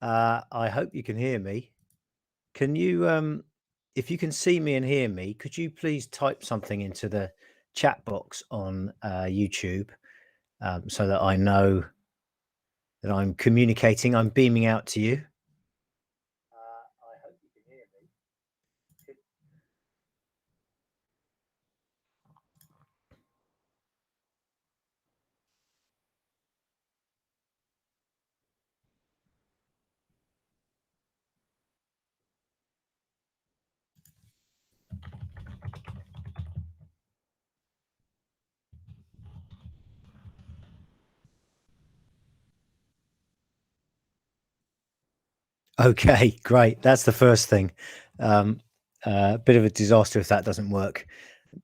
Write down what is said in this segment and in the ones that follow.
I hope you can hear me. Can you, if you can see me and hear me, could you please type something into the chat box on YouTube so that I know that I'm communicating, I'm beaming out to you? I hope you can hear me. Okay, great. That's the first thing. Um, bit of a disaster if that doesn't work.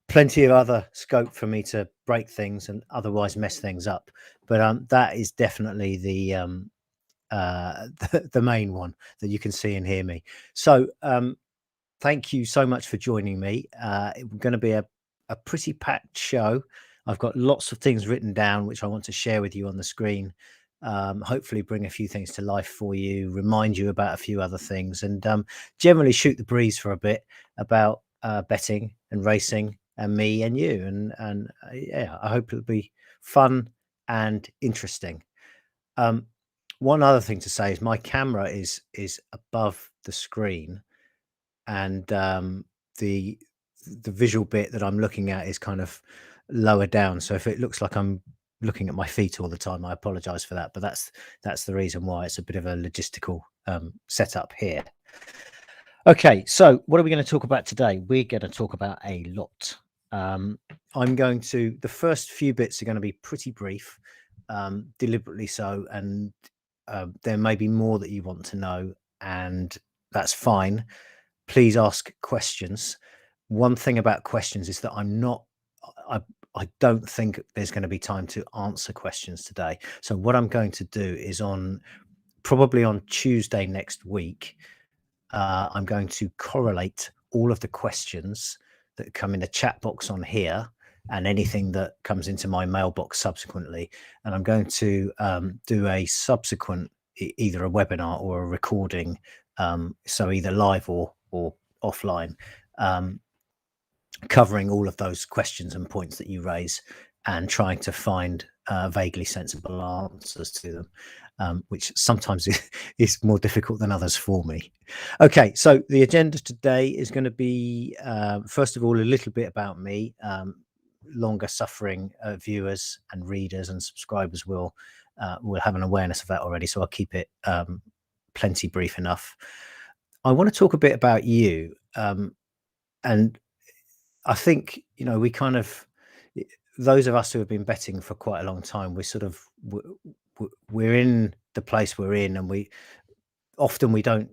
Plenty of other scope for me to break things and otherwise mess things up, but that is definitely the main one that you can see and hear me. So thank you so much for joining me. It's going to be a pretty packed show. I've got lots of things written down which I want to share with you on the screen. Hopefully bring a few things to life for you, remind you about a few other things, and generally shoot the breeze for a bit about betting and racing and me and you. And yeah, I hope it'll be fun and interesting. Um, one other thing to say is my camera is above the screen, and the the visual bit that I'm looking at is kind of lower down. So if it looks like I'm looking at my feet all the time, I apologize for that. But that's the reason why. It's a bit of a logistical setup here. Okay, so what are we going to talk about today? We're going to talk about a lot. Um, I'm going to, the first few bits are going to be pretty brief, deliberately so, and there may be more that you want to know, and that's fine. Please ask questions. One thing about questions is that I, I don't think there's going to be time to answer questions today. So what I'm going to do is probably on Tuesday next week, I'm going to correlate all of the questions that come in the chat box on here and anything that comes into my mailbox subsequently. And I'm going to do a subsequent, either a webinar or a recording. So either live or offline, um, covering all of those questions and points that you raise and trying to find vaguely sensible answers to them, which sometimes is more difficult than others for me. Okay, so the agenda today is going to be, first of all, a little bit about me. Longer suffering viewers and readers and subscribers will have an awareness of that already, so I'll keep it plenty brief enough. I want to talk a bit about you, and I think, we kind of, those of us who have been betting for quite a long time, we're sort of, we're in the place we're in, and often we don't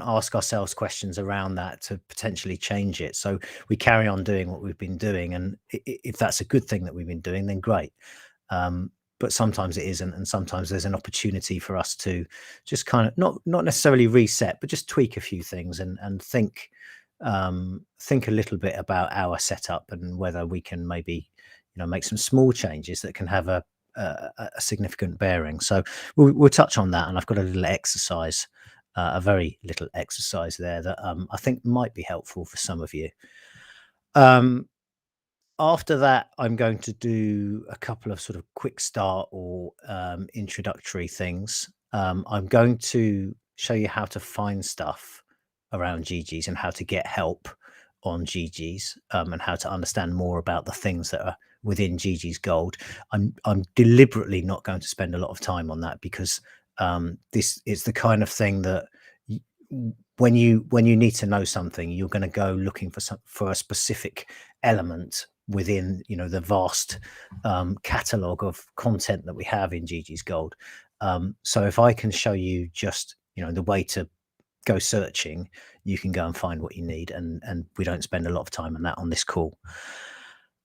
ask ourselves questions around that to potentially change it. So we carry on doing what we've been doing, and if that's a good thing that we've been doing, then great. But sometimes it isn't, and sometimes there's an opportunity for us to just kind of not necessarily reset, but just tweak a few things and think a little bit about our setup and whether we can maybe make some small changes that can have a significant bearing. So we'll touch on that, and I've got a little exercise, a very little exercise there that I think might be helpful for some of you. Um, After that, I'm going to do a couple of sort of quick start or introductory things. I'm going to show you how to find stuff around Geegeez and how to get help on Geegeez, and how to understand more about the things that are within Geegeez Gold. I'm deliberately not going to spend a lot of time on that because this is the kind of thing that when you need to know something, you're going to go looking for a specific element within the vast catalog of content that we have in Geegeez Gold. So if I can show you just the way to go searching, you can go and find what you need, and we don't spend a lot of time on that on this call.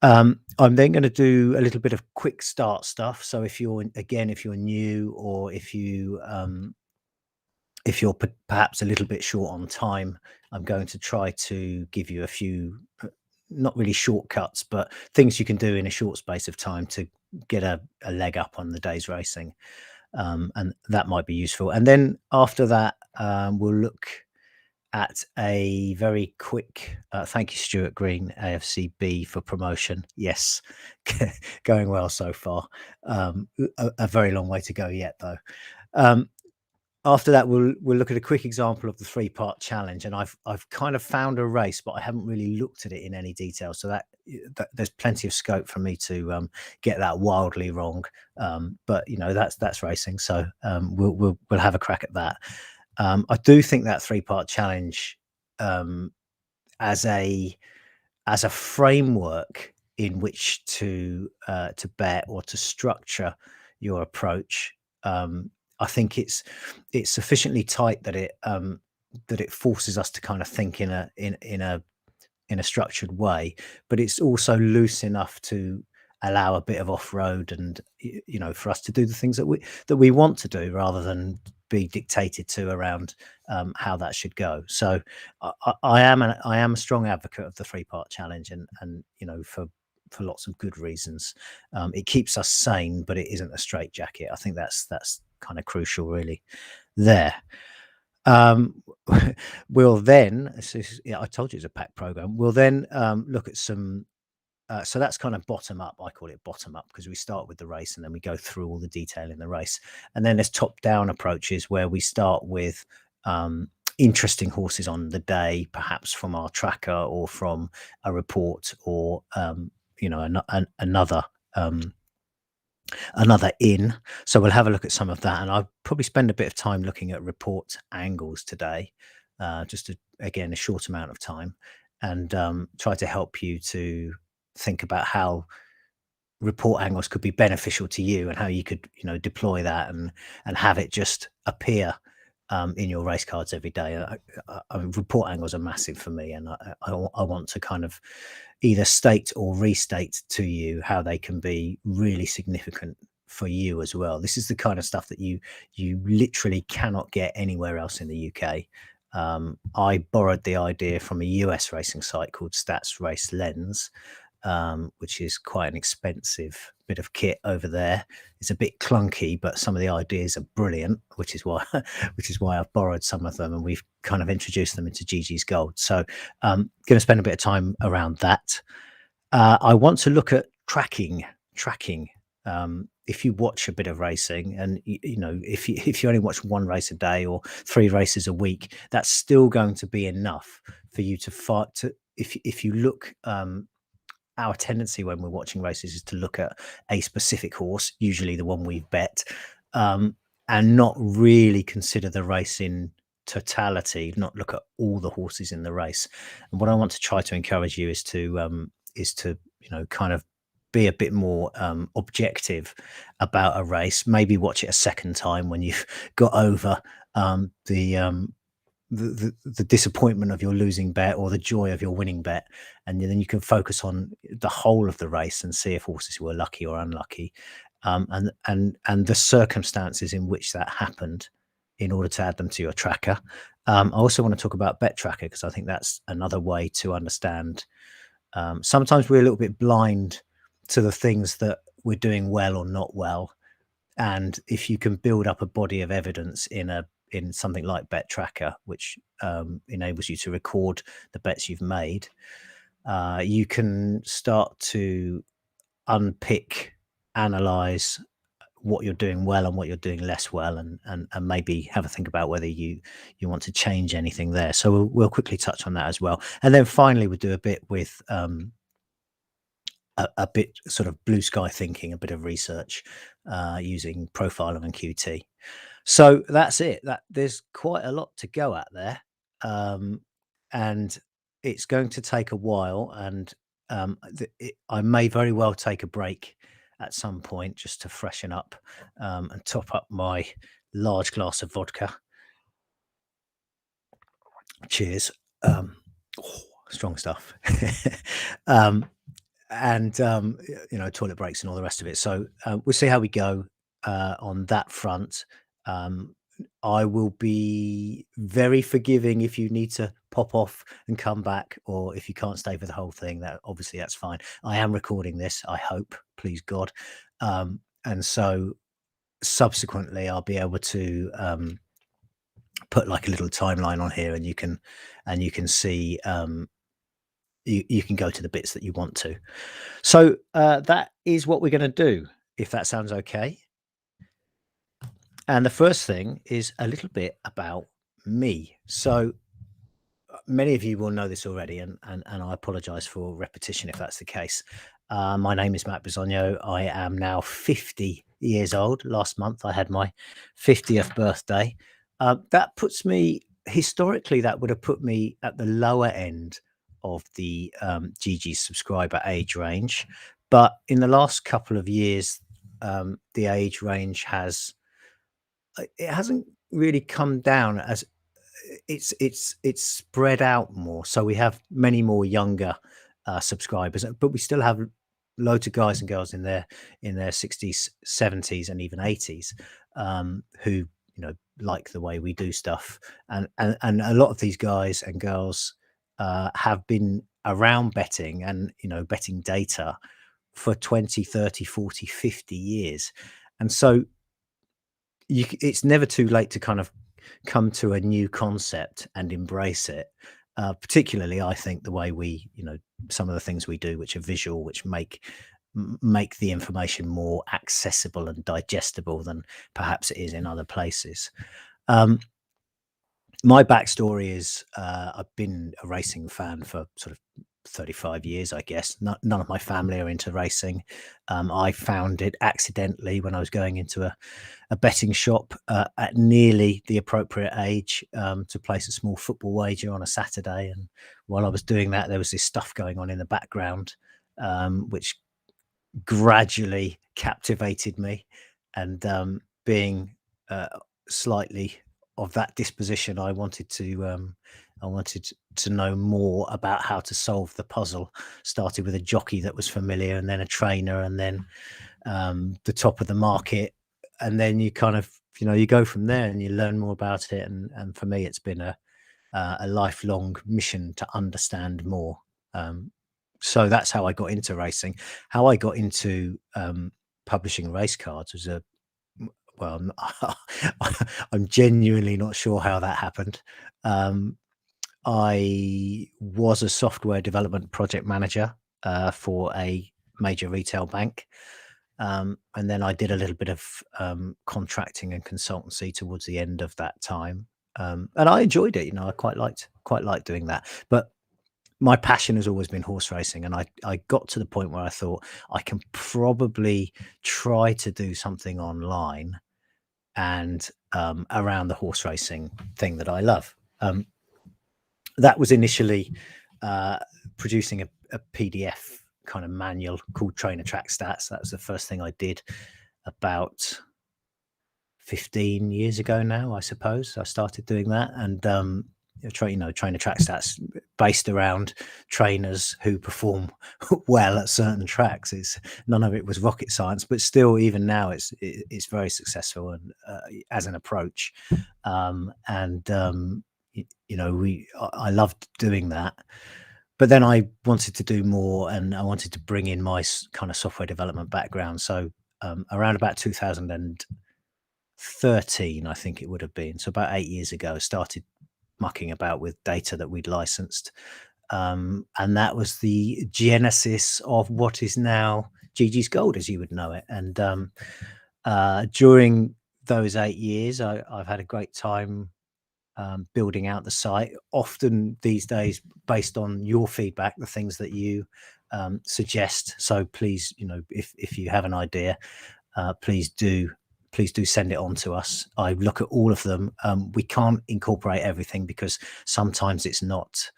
I'm then going to do a little bit of quick start stuff. So if you're new, or if you're perhaps a little bit short on time, I'm going to try to give you a few, not really shortcuts, but things you can do in a short space of time to get a leg up on the day's racing. and that might be useful. And then after that, we'll look at a very quick thank you, Stuart Green, AFCB, for promotion. Yes, going well so far. A very long way to go yet, though. After that, we'll look at a quick example of the 3-part challenge, and I've kind of found a race, but I haven't really looked at it in any detail, so that there's plenty of scope for me to get that wildly wrong. But you know, that's racing, so we'll have a crack at that. I do think that 3-part challenge, as a framework in which to bet or to structure your approach, I think it's sufficiently tight that it forces us to kind of think in a structured way, but it's also loose enough to allow a bit of off-road and you know, for us to do the things that we want to do, rather than be dictated to around how that should go. So I am a strong advocate of the 3-part challenge, and you know, for lots of good reasons. It keeps us sane, but it isn't a straitjacket. I think that's kind of crucial, really. There. We'll then, yeah, I told you it's a pack program. We'll then look at some. So that's kind of bottom up. I call it bottom up because we start with the race and then we go through all the detail in the race. And then there's top down approaches where we start with interesting horses on the day, perhaps from our tracker or from a report, or you know, another in. So we'll have a look at some of that, and I'll probably spend a bit of time looking at report angles today, just again, a short amount of time, and try to help you to think about how report angles could be beneficial to you, and how you could, you know, deploy that and have it just appear in your race cards every day. Report angles are massive for me, and I want to kind of either state or restate to you how they can be really significant for you as well. This is the kind of stuff that you literally cannot get anywhere else in the UK. I borrowed the idea from a US racing site called Stats Race Lens, which is quite an expensive bit of kit over there. It's a bit clunky, but some of the ideas are brilliant, which is why I've borrowed some of them, and we've kind of introduced them into Geegeez Gold. So going to spend a bit of time around that. I want to look at tracking. If you watch a bit of racing, and you know, if you only watch one race a day or 3 races a week, that's still going to be enough for you to fight to. If you look, our tendency when we're watching races is to look at a specific horse, usually the one we've bet, and not really consider the race in totality, not look at all the horses in the race. And what I want to try to encourage you is to you know, kind of be a bit more objective about a race. Maybe watch it a second time when you've got over the disappointment of your losing bet or the joy of your winning bet, and then you can focus on the whole of the race and see if horses were lucky or unlucky, and the circumstances in which that happened, in order to add them to your tracker. I also want to talk about bet tracker, because I think that's another way to understand. Sometimes we're a little bit blind to the things that we're doing well or not well, and if you can build up a body of evidence in something like bet tracker, which enables you to record the bets you've made, you can start to unpick, analyze what you're doing well and what you're doing less well, and maybe have a think about whether you want to change anything there. So we'll quickly touch on that as well, and then finally we'll do a bit with a bit sort of blue sky thinking, a bit of research using profiling and QT. So that's it. That there's quite a lot to go at there, and it's going to take a while. And I may very well take a break at some point just to freshen up and top up my large glass of vodka. Cheers. Oh, strong stuff. um, and you know, toilet breaks and all the rest of it. So we'll see how we go on that front. I will be very forgiving if you need to pop off and come back, or if you can't stay for the whole thing. That obviously that's fine. I am recording this, I hope, please God, and so subsequently I'll be able to put like a little timeline on here, and you can see you can go to the bits that you want to. So that is what we're going to do, if that sounds okay. And the first thing is a little bit about me. So many of you will know this already, and I apologize for repetition if that's the case. My name is Matt Bisogno. I am now 50 years old. Last month I had my 50th birthday. That puts me, historically, that would have put me at the lower end of the Geegeez subscriber age range. But in the last couple of years, the age range it hasn't really come down, as it's spread out more. So we have many more younger subscribers, but we still have loads of guys and girls in their 60s, 70s, and even 80s, who like the way we do stuff. And a lot of these guys and girls have been around betting and betting data for 20, 30, 40, 50 years. And so it's never too late to kind of come to a new concept and embrace it. Particularly, I think the way we, some of the things we do, which are visual, which make the information more accessible and digestible than perhaps it is in other places. My backstory is I've been a racing fan for sort of 35 years, I guess. None of my family are into racing. I found it accidentally when I was going into a betting shop at nearly the appropriate age to place a small football wager on a Saturday. And while I was doing that, there was this stuff going on in the background, which gradually captivated me. And being slightly of that disposition, I wanted to know more about how to solve the puzzle. Started with a jockey that was familiar, and then a trainer, and then the top of the market, and then you kind of you go from there and you learn more about it. And for me, it's been a lifelong mission to understand more. So that's how I got into racing. How I got into publishing race cards was well, I'm genuinely not sure how that happened. I was a software development project manager for a major retail bank. And then I did a little bit of contracting and consultancy towards the end of that time. And I enjoyed it. I quite liked doing that. But my passion has always been horse racing. And I got to the point where I thought I can probably try to do something online and around the horse racing thing that I love. That was initially producing a PDF kind of manual called Trainer Track Stats. That was the first thing I did about 15 years ago now, I suppose. I started doing that. And Trainer Track Stats based around trainers who perform well at certain tracks. None of it was rocket science, but still, even now, it's very successful and as an approach. I loved doing that. But then I wanted to do more, and I wanted to bring in my kind of software development background. So around about 2013, I think it would have been. So about 8 years ago, I started mucking about with data that we'd licensed. And that was the genesis of what is now Geegeez Gold, as you would know it. And during those 8 years, I've had a great time building out the site, often these days based on your feedback, the things that you suggest. So please, if you have an idea, please do send it on to us. I look at all of them. We can't incorporate everything because sometimes it's not.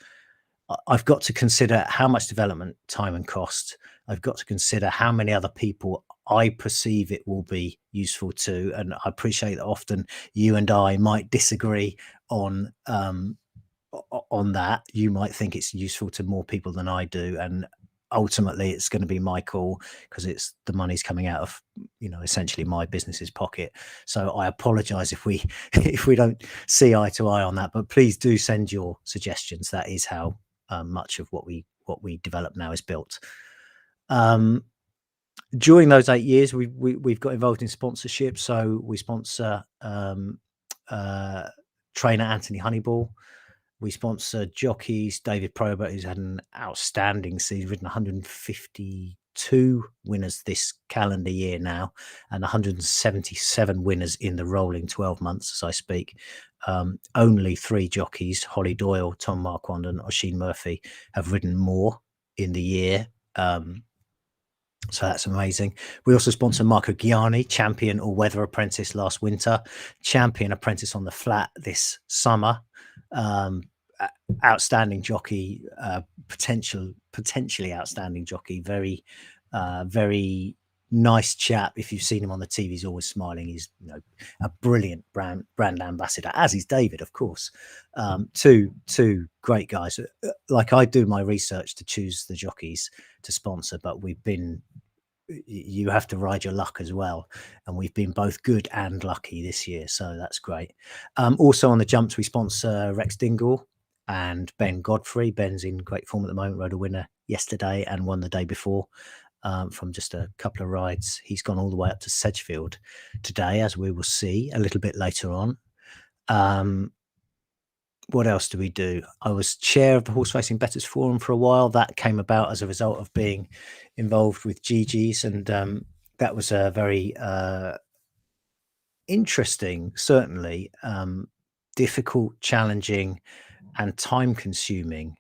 I've got to consider how much development time and cost. I've got to consider how many other people I perceive it will be useful to. And I appreciate that often you and I might disagree on that. You might think it's useful to more people than I do. And ultimately it's going to be my call because it's the money's coming out of, essentially my business's pocket. So I apologize if we don't see eye to eye on that, but please do send your suggestions. That is how much of what we develop now is built. During those 8 years, we've got involved in sponsorship. So we sponsor uh, trainer Anthony Honeyball. We sponsor jockeys David Probert, who's had an outstanding season, ridden 152 winners this calendar year now, and 177 winners in the rolling 12 months as I speak. Only 3 jockeys, Holly Doyle, Tom Marquand, and Oisin Murphy, have ridden more in the year. So that's amazing. We also sponsor Marco Gianni, champion all-weather apprentice last winter, champion apprentice on the flat this summer. Outstanding jockey, potentially outstanding jockey. Very nice chap. If you've seen him on the TV, he's always smiling. He's a brilliant brand ambassador, as is David, of course. Two great guys. Like, I do my research to choose the jockeys to sponsor, but you have to ride your luck as well, and we've been both good and lucky this year, so that's great. Also on the jumps, we sponsor Rex Dingle and Ben Godfrey. Ben's in great form at the moment, rode a winner yesterday and won the day before from just a couple of rides. He's gone all the way up to Sedgefield today, as we will see a little bit later on. What else do we do? I was chair of the Horse Racing Betters Forum for a while. That came about as a result of being involved with Geegeez, and that was a very interesting, certainly difficult, challenging, and time-consuming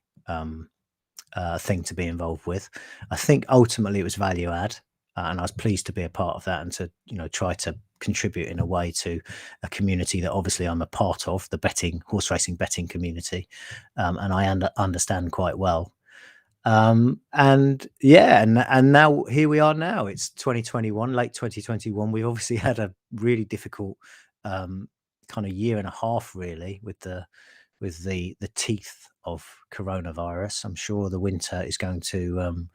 thing to be involved with. I think ultimately it was value add, and I was pleased to be a part of that and to try to contribute in a way to a community that obviously I'm a part of, the horse racing betting community, and I understand quite well. And yeah, and now here we are. Now it's 2021, late 2021. We've obviously had a really difficult kind of year and a half, really, with the teeth of coronavirus. I'm sure the winter is going to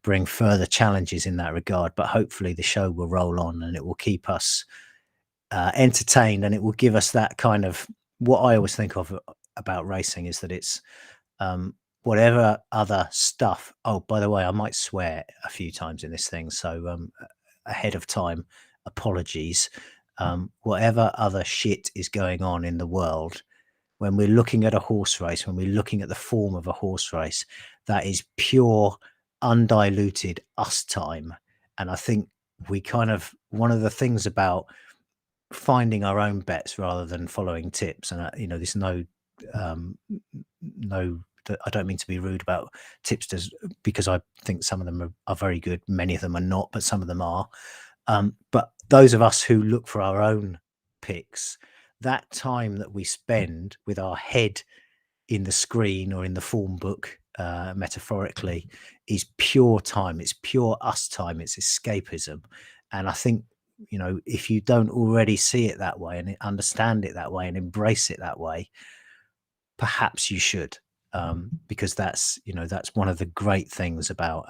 bring further challenges in that regard, but hopefully the show will roll on and it will keep us entertained, and it will give us that kind of, what I always think of about racing is that it's whatever other stuff. Oh, by the way, I might swear a few times in this thing, so ahead of time, apologies. Whatever other shit is going on in the world, when we're looking at a horse race, when we're looking at the form of a horse race, that is pure, undiluted us time. And I think one of the things about finding our own bets rather than following tips, and there's no, I don't mean to be rude about tipsters, because I think some of them are very good. Many of them are not, but some of them are. But those of us who look for our own picks, that time that we spend with our head in the screen or in the form book, metaphorically, is pure time. It's pure us time. It's escapism. And I think, if you don't already see it that way and understand it that way and embrace it that way, perhaps you should, because that's one of the great things about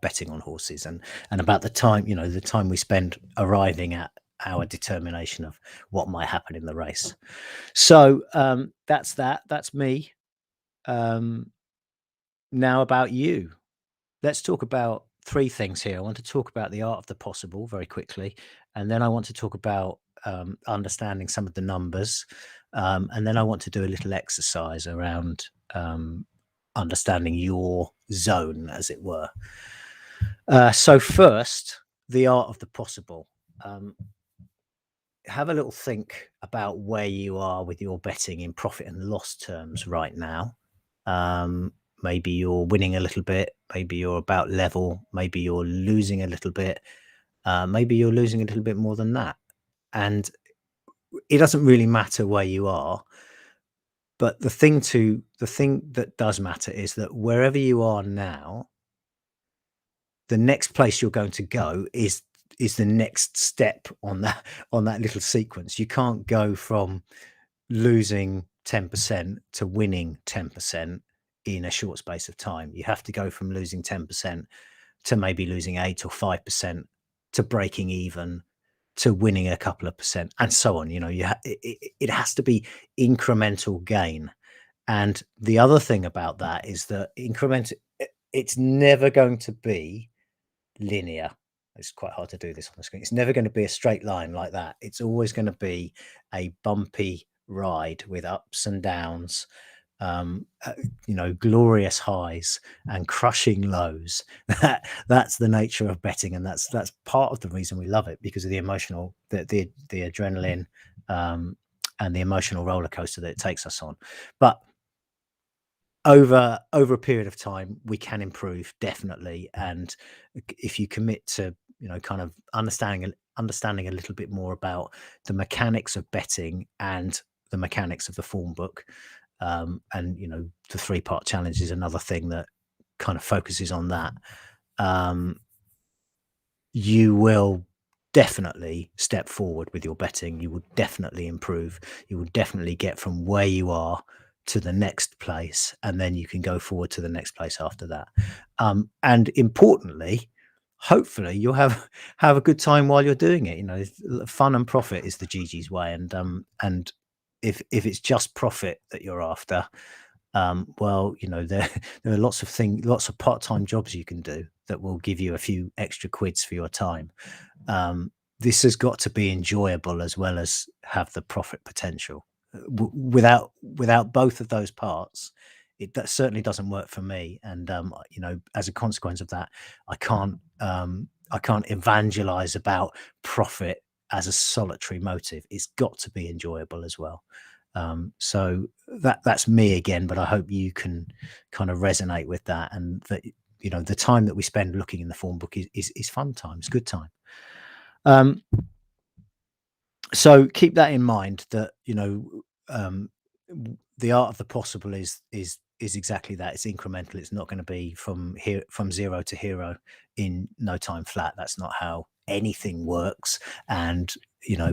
betting on horses, and about the time we spend arriving at our determination of what might happen in the race. So that's me. Now about you. Let's talk about 3 things here. I want to talk about the art of the possible very quickly, and then I want to talk about understanding some of the numbers, and then I want to do a little exercise around understanding your zone, as it were. So first, the art of the possible. Have a little think about where you are with your betting in profit and loss terms right now. Maybe you're winning a little bit, maybe you're about level, maybe you're losing a little bit, maybe you're losing a little bit more than that. And it doesn't really matter where you are, but the thing that does matter is that wherever you are now, the next place you're going to go is the next step on that little sequence. You can't go from losing 10% to winning 10% in a short space of time. You have to go from losing 10% to maybe losing 8 or 5%, to breaking even, to winning a couple of percent, and so on. It has to be incremental gain. And the other thing about that is that it's never going to be linear. It's quite hard to do this on the screen. It's never going to be a straight line like that. It's always going to be a bumpy ride with ups and downs, glorious highs and crushing lows. That's the nature of betting, and that's part of the reason we love it, because of the emotional, the adrenaline, and the emotional roller coaster that it takes us on. But over a period of time, we can improve, definitely. And if you commit to, kind of understanding a little bit more about the mechanics of betting and the mechanics of the form book, and the 3-part challenge is another thing that kind of focuses on that. You will definitely step forward with your betting. You will definitely improve. You will definitely get from where you are to the next place, and then you can go forward to the next place after that. And importantly, hopefully you'll have a good time while you're doing it. Fun and profit is the Geegeez way. And if it's just profit that you're after, well, there are lots of part-time jobs you can do that will give you a few extra quids for your time. This has got to be enjoyable as well as have the profit potential. Without both of those parts, that certainly doesn't work for me. And as a consequence of that, I can't evangelize about profit as a solitary motive. It's got to be enjoyable as well. So that's me again, but I hope you can kind of resonate with that, and that the time that we spend looking in the form book is fun time. It's good time. So keep that in mind, that the art of the possible is exactly that. It's incremental. It's not going to be from zero to hero in no time flat. That's not how anything works. And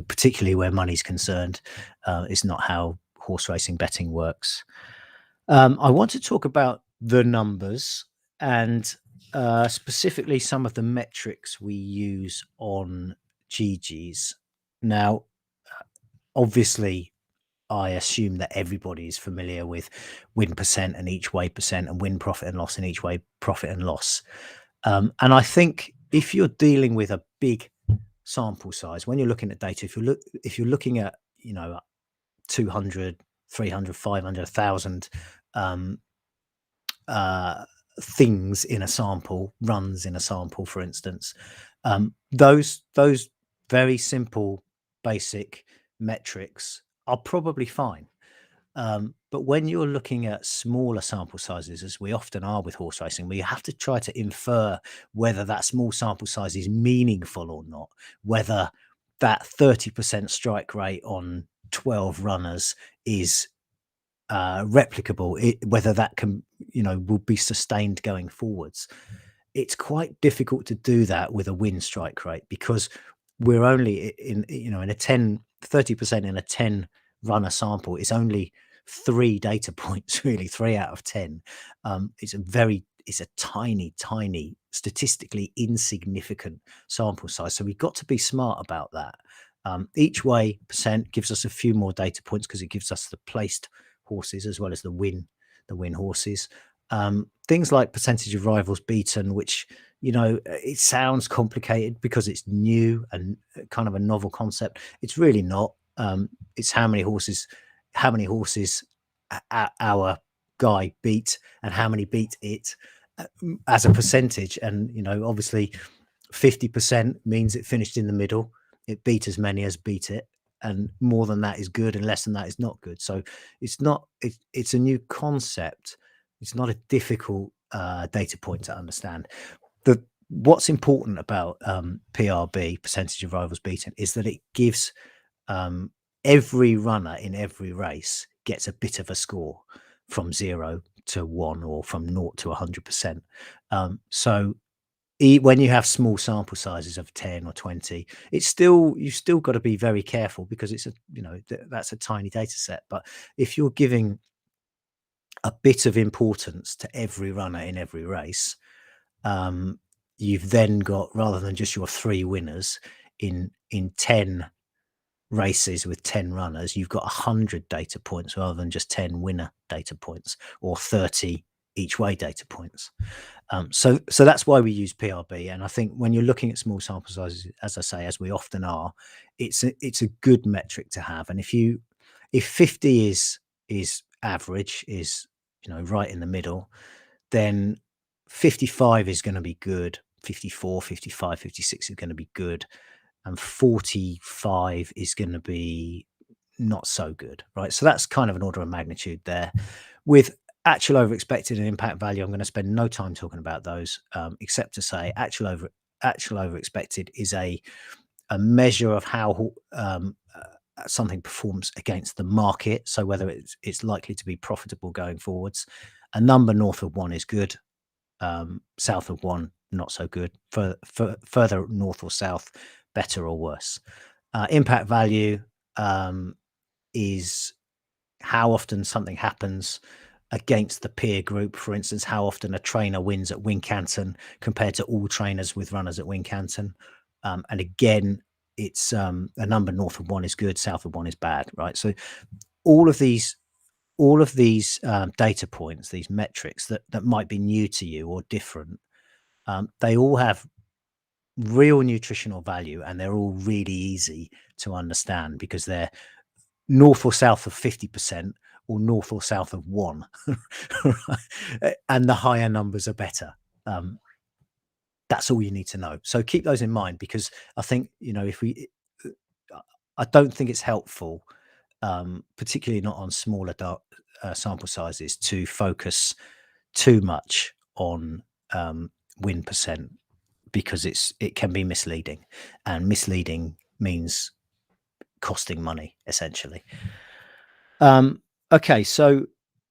particularly where money's concerned, it's not how horse racing betting works. I want to talk about the numbers, and specifically some of the metrics we use on Geegeez. Now, obviously, I assume that everybody is familiar with win percent and each way percent, and win profit and loss and each way profit and loss. And I think if you're dealing with a big sample size, when you're looking at data, if you're looking at 200, 300, 500, 1,000 things in a sample, runs in a sample, for instance, those very simple basic metrics are probably fine. But when you're looking at smaller sample sizes, as we often are with horse racing, where you have to try to infer whether that small sample size is meaningful or not, whether that 30% strike rate on 12 runners is replicable, whether that can, will be sustained going forwards. It's quite difficult to do that with a win strike rate, because we're only in a 30% in a 10 runner sample is only 3 data points, really 3 out of 10. It's a tiny, statistically insignificant sample size. So we've got to be smart about that. Each way percent gives us a few more data points, because it gives us the placed horses as well as the win horses. Things like percentage of rivals beaten, which it sounds complicated because it's new and kind of a novel concept. It's really not. It's how many horses our guy beat and how many beat it, as a percentage. And obviously 50% means it finished in the middle. It beat as many as beat it, and more than that is good and less than that is not good. So it's a new concept. It's not a difficult data point to understand. What's important about PRB, percentage of rivals beaten, is that it gives every runner in every race gets a bit of a score from 0 to 1 or from 0 to 100%. So when you have small sample sizes of 10 or 20, you've still got to be very careful, because it's that's a tiny data set. But if you're giving a bit of importance to every runner in every race, you've then got, rather than just your 3 winners in 10 races with 10 runners, you've got 100 data points rather than just 10 winner data points, or 30 each way data points. So that's why we use PRB. And I think when you're looking at small sample sizes, as I say, as we often are, it's a good metric to have. And if 50 is average, is right in the middle, then 55 is going to be good. 54, 55, 56 is going to be good, and 45 is going to be not so good, right? So that's kind of an order of magnitude there. With actual over expected and impact value, I'm going to spend no time talking about those, except to say actual over expected is a measure of how something performs against the market. So whether it's likely to be profitable going forwards. A number north of 1 is good. South of 1, not so good. Further north or south, better or worse. Impact value is how often something happens against the peer group. For instance, how often a trainer wins at Wincanton compared to all trainers with runners at Wincanton. And again, it's a number north of 1 is good, south of 1 is bad, right? So all of these data points, these metrics that might be new to you or different, they all have real nutritional value, and they're all really easy to understand because they're north or south of 50% or north or south of 1. And the higher numbers are better. That's all you need to know. So keep those in mind, because I think, I don't think it's helpful, particularly not on smaller sample sizes, to focus too much on win percent, because it can be misleading, and misleading means costing money, essentially. Okay, so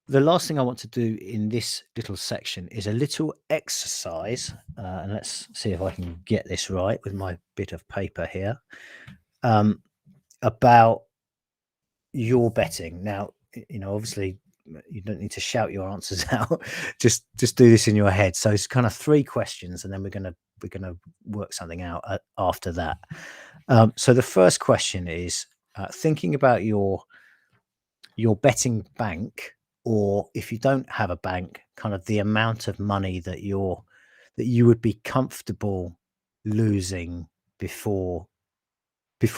the last thing I want to do in this little section is a little exercise, and let's see if I can get this right with my bit of paper here, about your betting. Now, obviously you don't need to shout your answers out. just do this in your head. So it's kind of 3 questions, and then we're gonna work something out after that. So the first question is, thinking about your betting bank, or if you don't have a bank, kind of the amount of money that you would be comfortable losing before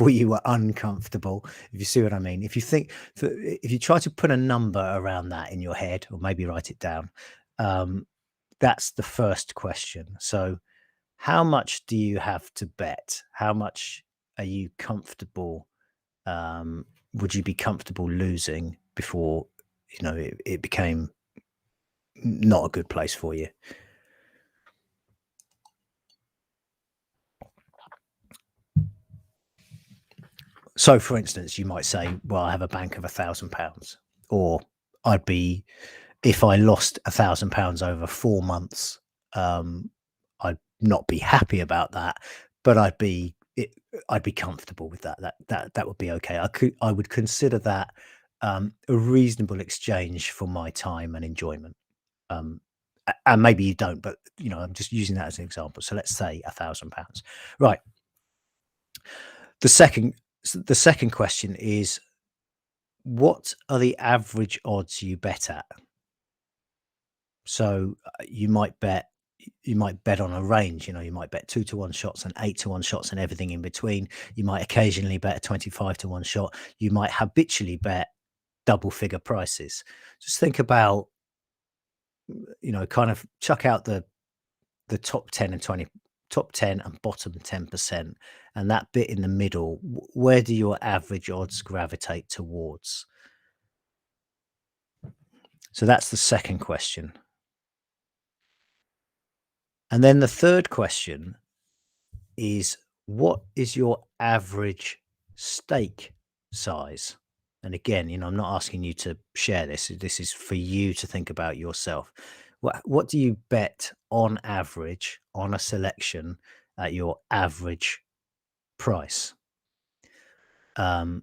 you were uncomfortable, if you see what I mean. If you try to put a number around that in your head, or maybe write it down, that's the first question. So how much do you have to bet? How much are you comfortable? Would you be comfortable losing before it became not a good place for you? So, for instance, you might say, "Well, I have a bank of £1,000," or if I lost £1,000 over 4 months, I'd not be happy about that, but I'd be comfortable with that. That would be okay. I would consider that a reasonable exchange for my time and enjoyment. And maybe you don't, but I'm just using that as an example. So let's say £1,000. Right. The second question is, what are the average odds you bet at? So you might bet on a range. You might bet 2-to-1 shots and 8-to-1 shots and everything in between. You might occasionally bet a 25-to-1 shot. You might habitually bet double figure prices. Just think about, kind of chuck out the top 10 and 20, top 10 and bottom 10%, and that bit in the middle, where do your average odds gravitate towards? So that's the second question. And then the third question is, what is your average stake size? And again, I'm not asking you to share this. This is for you to think about yourself. What do you bet on average on a selection at your average price? As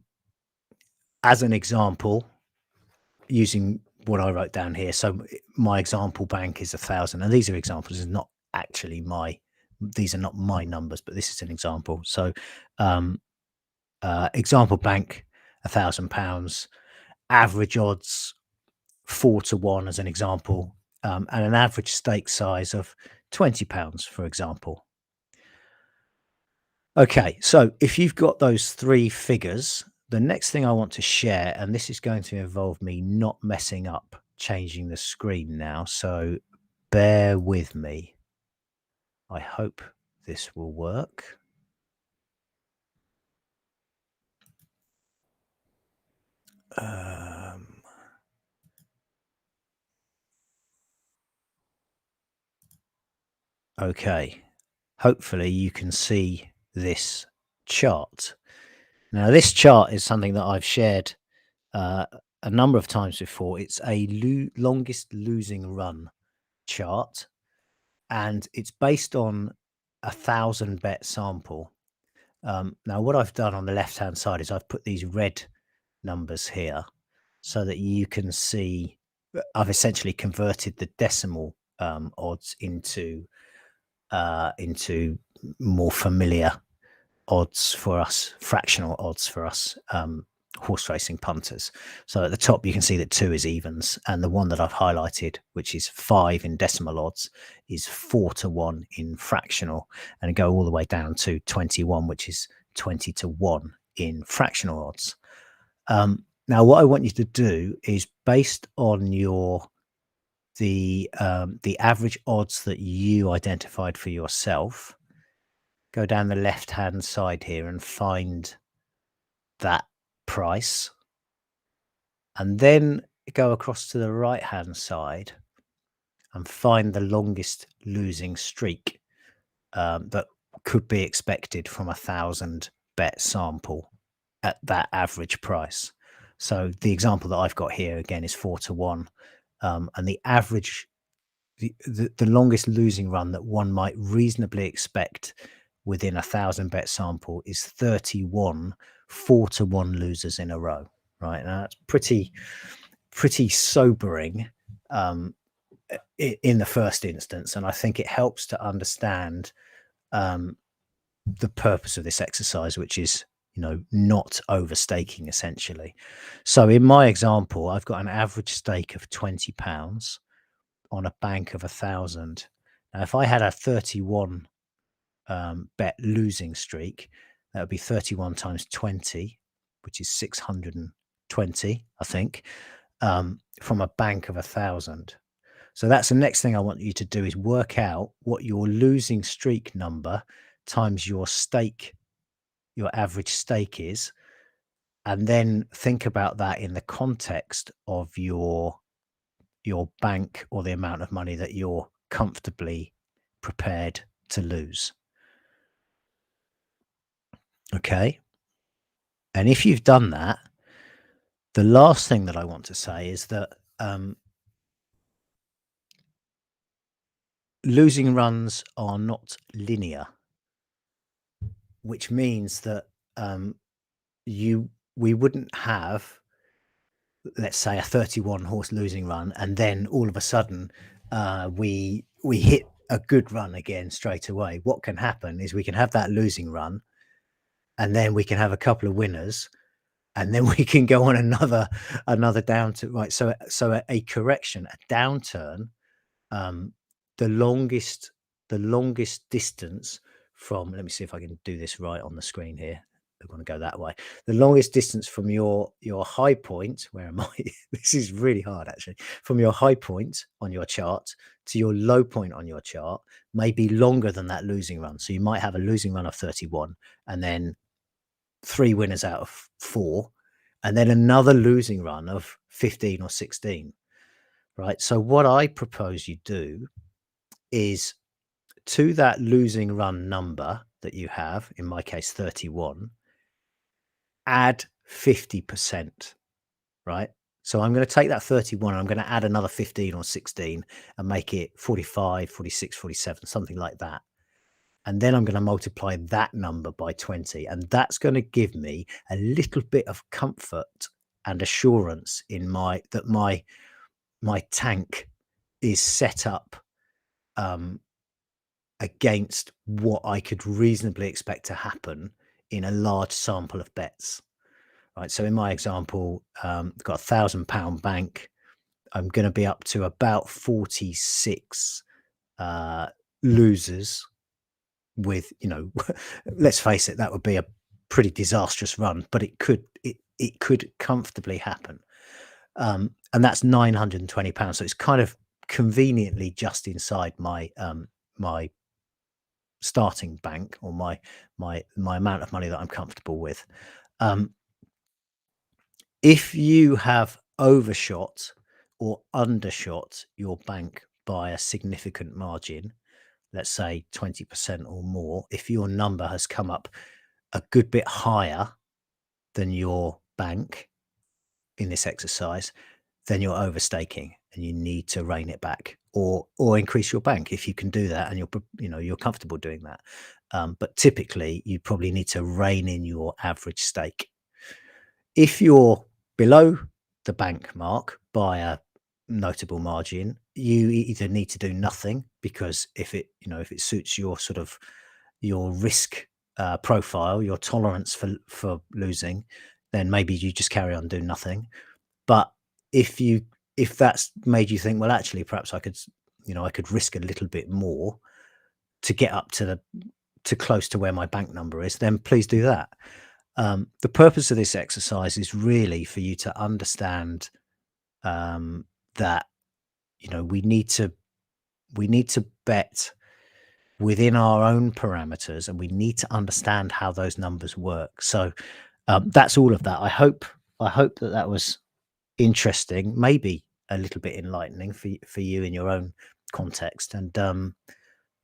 an example, using what I wrote down here. So my example bank is 1,000, and these are examples. Is not actually these are not my numbers, but this is an example. So, example bank, £1,000, average odds 4-to-1 as an example. and an average stake size of £20, for example. Okay, so if you've got those three figures, the next thing I want to share, and this is going to involve me not messing up changing the screen now, so bear with me. I hope this will work. Okay, hopefully you can see this chart. Now, this chart is something that I've shared a number of times before. It's a longest losing run chart, and it's based on 1,000 bet sample. Now, what I've done on the left-hand side is I've put these red numbers here so that you can see I've essentially converted the decimal odds into more familiar odds for us, fractional odds for us horse racing punters. So at the top you can see that 2 is evens, and the one that I've highlighted, which is 5 in decimal odds, is 4-1 in fractional, and go all the way down to 21, which is 20-1 in fractional odds. Now what I want you to do is, based on the average odds that you identified for yourself, go down the left hand side here and find that price, and then go across to the right hand side and find the longest losing streak that could be expected from 1,000 bet sample at that average price. So the example that I've got here again is 4-1, and the average, the longest losing run that one might reasonably expect within 1,000 bet sample is 31 4-1 losers in a row. Right now, that's pretty sobering in the first instance, and I think it helps to understand the purpose of this exercise, which is, not overstaking essentially. So in my example, I've got an average stake of £20 on a bank of 1,000. Now, if I had a 31 bet losing streak, that would be 31 times 20, which is 620, I think, from a bank of 1,000. So that's the next thing I want you to do, is work out what your losing streak number times your stake, your average stake is, and then think about that in the context of your bank, or the amount of money that you're comfortably prepared to lose. Okay. And if you've done that, the last thing that I want to say is that losing runs are not linear, which means that we wouldn't have, let's say, a 31 horse losing run, and then all of a sudden we hit a good run again straight away. What can happen is we can have that losing run, and then we can have a couple of winners, and then we can go on another downturn, right? So a correction, a downturn, the longest distance from, let me see if I can do this right on the screen here. I want to go that way. The longest distance from your high point, where am I? This is really hard actually. From your high point on your chart to your low point on your chart may be longer than that losing run. So you might have a losing run of 31, and then 3 winners out of 4, and then another losing run of 15 or 16, right? So what I propose you do is, to that losing run number that you have, in my case 31, add 50%, right? So I'm going to take that 31 and I'm going to add another 15 or 16 and make it 45, 46, 47, something like that. And then I'm going to multiply that number by 20. And that's going to give me a little bit of comfort and assurance in my tank is set up against what I could reasonably expect to happen in a large sample of bets. Right. So in my example, I've got £1,000 bank. I'm going to be up to about 46 losers with, let's face it, that would be a pretty disastrous run, but it could comfortably happen. And that's £920. So it's kind of conveniently just inside my starting bank, or my amount of money that I'm comfortable with. Um, if you have overshot or undershot your bank by a significant margin, let's say 20% or more, if your number has come up a good bit higher than your bank in this exercise, then you're overstaking and you need to rein it back, or increase your bank if you can do that and you're comfortable doing that. But typically you probably need to rein in your average stake. If you're below the bank mark by a notable margin, you either need to do nothing, because if it suits your sort of your risk profile, your tolerance for losing, then maybe you just carry on doing nothing. But if that's made you think, well, actually, perhaps I could risk a little bit more to get up to close to where my bank number is, then please do that. The purpose of this exercise is really for you to understand that we need to bet within our own parameters, and we need to understand how those numbers work. So that's all of that. I hope that was interesting, maybe a little bit enlightening for you in your own context. And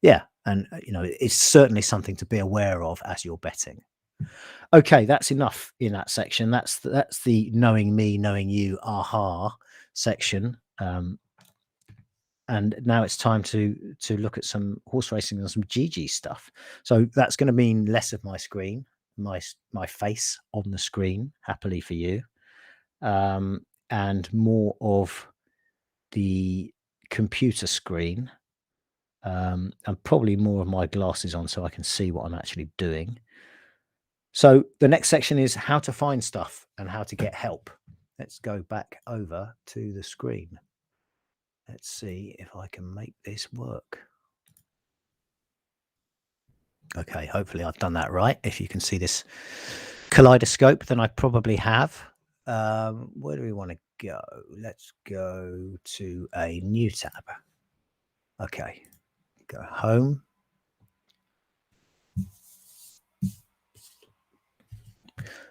yeah, and it's certainly something to be aware of as you're betting. Okay, that's enough in that section. That's the knowing me, knowing you, aha section. And now it's time to look at some horse racing and some GG stuff. So that's going to mean less of my screen, my face on the screen, happily for you, and more of the computer screen, and probably more of my glasses on so I can see what I'm actually doing. So the next section is how to find stuff and how to get help. Let's go back over to the screen. Let's see if I can make this work. Okay, hopefully I've done that right. If you can see this kaleidoscope, then I probably have. Where do we want to go? Let's go to a new tab. Okay, go home.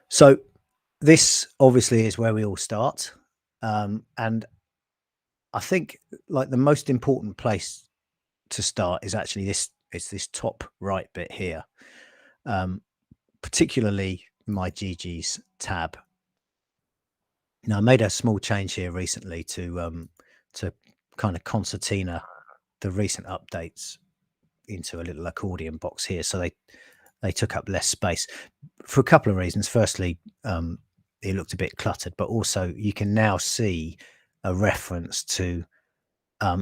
So this obviously is where we all start. And I think like the most important place to start is actually this top right bit here. Particularly my Geegeez tab. Now I made a small change here recently to kind of concertina the recent updates into a little accordion box here, so they took up less space for a couple of reasons. Firstly, it looked a bit cluttered, but also you can now see a reference to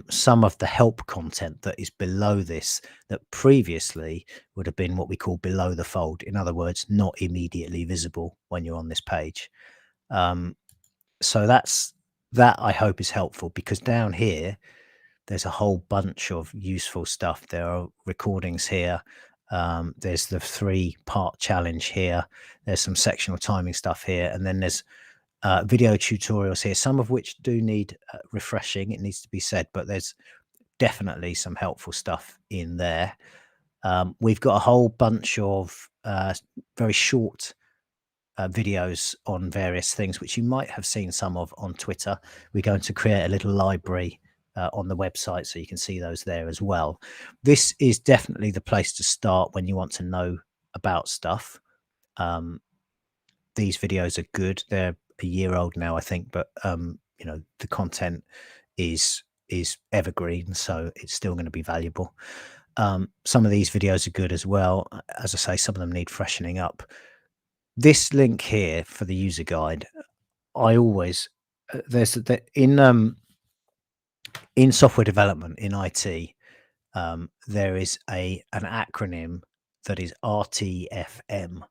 some of the help content that is below this, that previously would have been what we call below the fold. In other words, not immediately visible when you're on this page. So that I hope is helpful, because down here there's a whole bunch of useful stuff. There are recordings here. There's the 3-part challenge here. There's some sectional timing stuff here, and then there's video tutorials here, some of which do need refreshing, it needs to be said, but there's definitely some helpful stuff in there. We've got a whole bunch of very short videos on various things, which you might have seen some of on Twitter. We're going to create a little library on the website, so you can see those there as well. This is definitely the place to start when you want to know about stuff. These videos are good. They're a year old now, I think, but the content is evergreen, so it's still going to be valuable. Some of these videos are good as well. As I say, some of them need freshening up. This link here for the user guide, I always in software development, in IT, there is an acronym that is RTFM.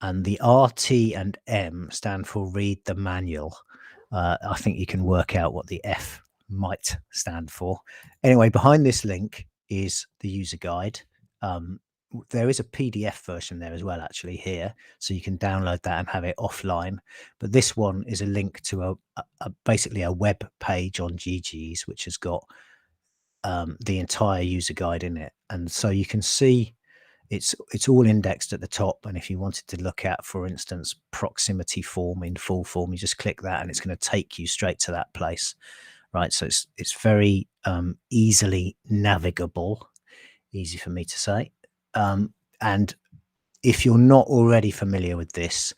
And the RT and M stand for read the manual. I think you can work out what the F might stand for. Anyway, behind this link is the user guide. There is a PDF version there as well, actually, here, so you can download that and have it offline. But this one is a link to basically a web page on Geegeez, which has got the entire user guide in it, and so you can see it's all indexed at the top. And if you wanted to look at, for instance, proximity form in full form, you just click that and it's going to take you straight to that place, right? So it's very easily navigable, easy for me to say. And if you're not already familiar with this,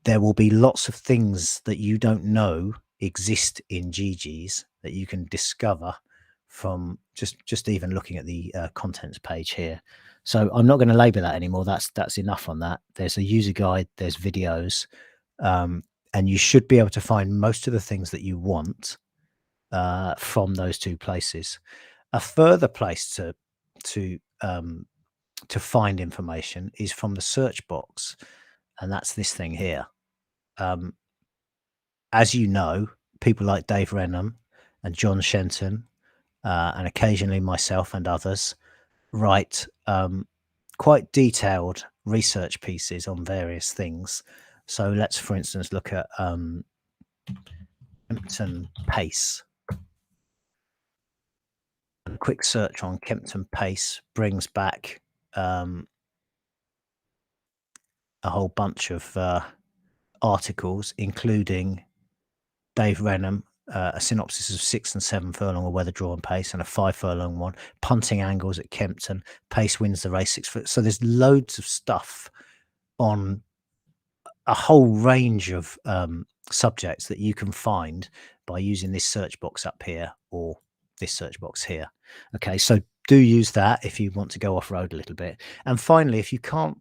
there will be lots of things that you don't know exist in Geegeez that you can discover from just even looking at the contents page here. So I'm not going to label that anymore. That's enough on that. There's a user guide, there's videos, and you should be able to find most of the things that you want from those two places. A further place to find information is from the search box, and that's this thing here. As you know, people like Dave Renham and John Shenton, and occasionally myself and others, write quite detailed research pieces on various things. So let's, for instance, look at Kempton Pace. A quick search on Kempton Pace brings back a whole bunch of articles, including Dave Renham, a synopsis of 6 and 7 furlong a weather drawn pace and a 5 furlong one, punting angles at Kempton, pace wins the race 6 foot. So there's loads of stuff on a whole range of subjects that you can find by using this search box up here or this search box here. Okay, so do use that if you want to go off road a little bit. And finally, if you can't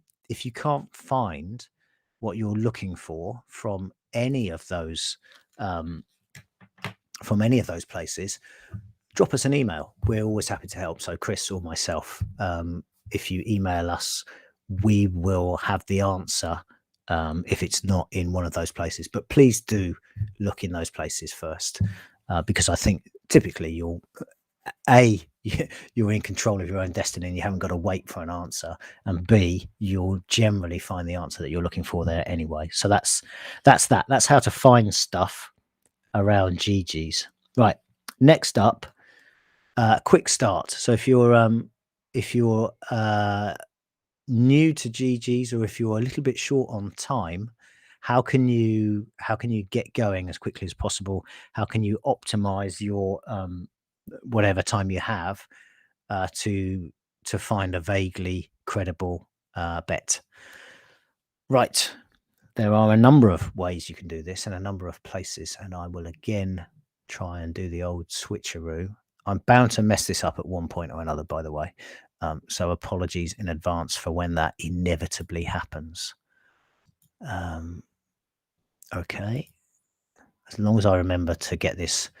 find what you're looking for from any of those places, drop us an email. We're always happy to help. So Chris or myself, if you email us, we will have the answer if it's not in one of those places. But please do look in those places first, because I think typically you're in control of your own destiny and you haven't got to wait for an answer, and B, you'll generally find the answer that you're looking for there anyway. So that's how to find stuff around Geegeez. Right, next up, quick start. So if you're new to Geegeez, or if you're a little bit short on time, how can you get going as quickly as possible? How can you optimize your whatever time you have to find a vaguely credible bet? Right, there are a number of ways you can do this and a number of places, and I will again try and do the old switcheroo. I'm bound to mess this up at one point or another, by the way, so apologies in advance for when that inevitably happens. Okay, as long as I remember to get this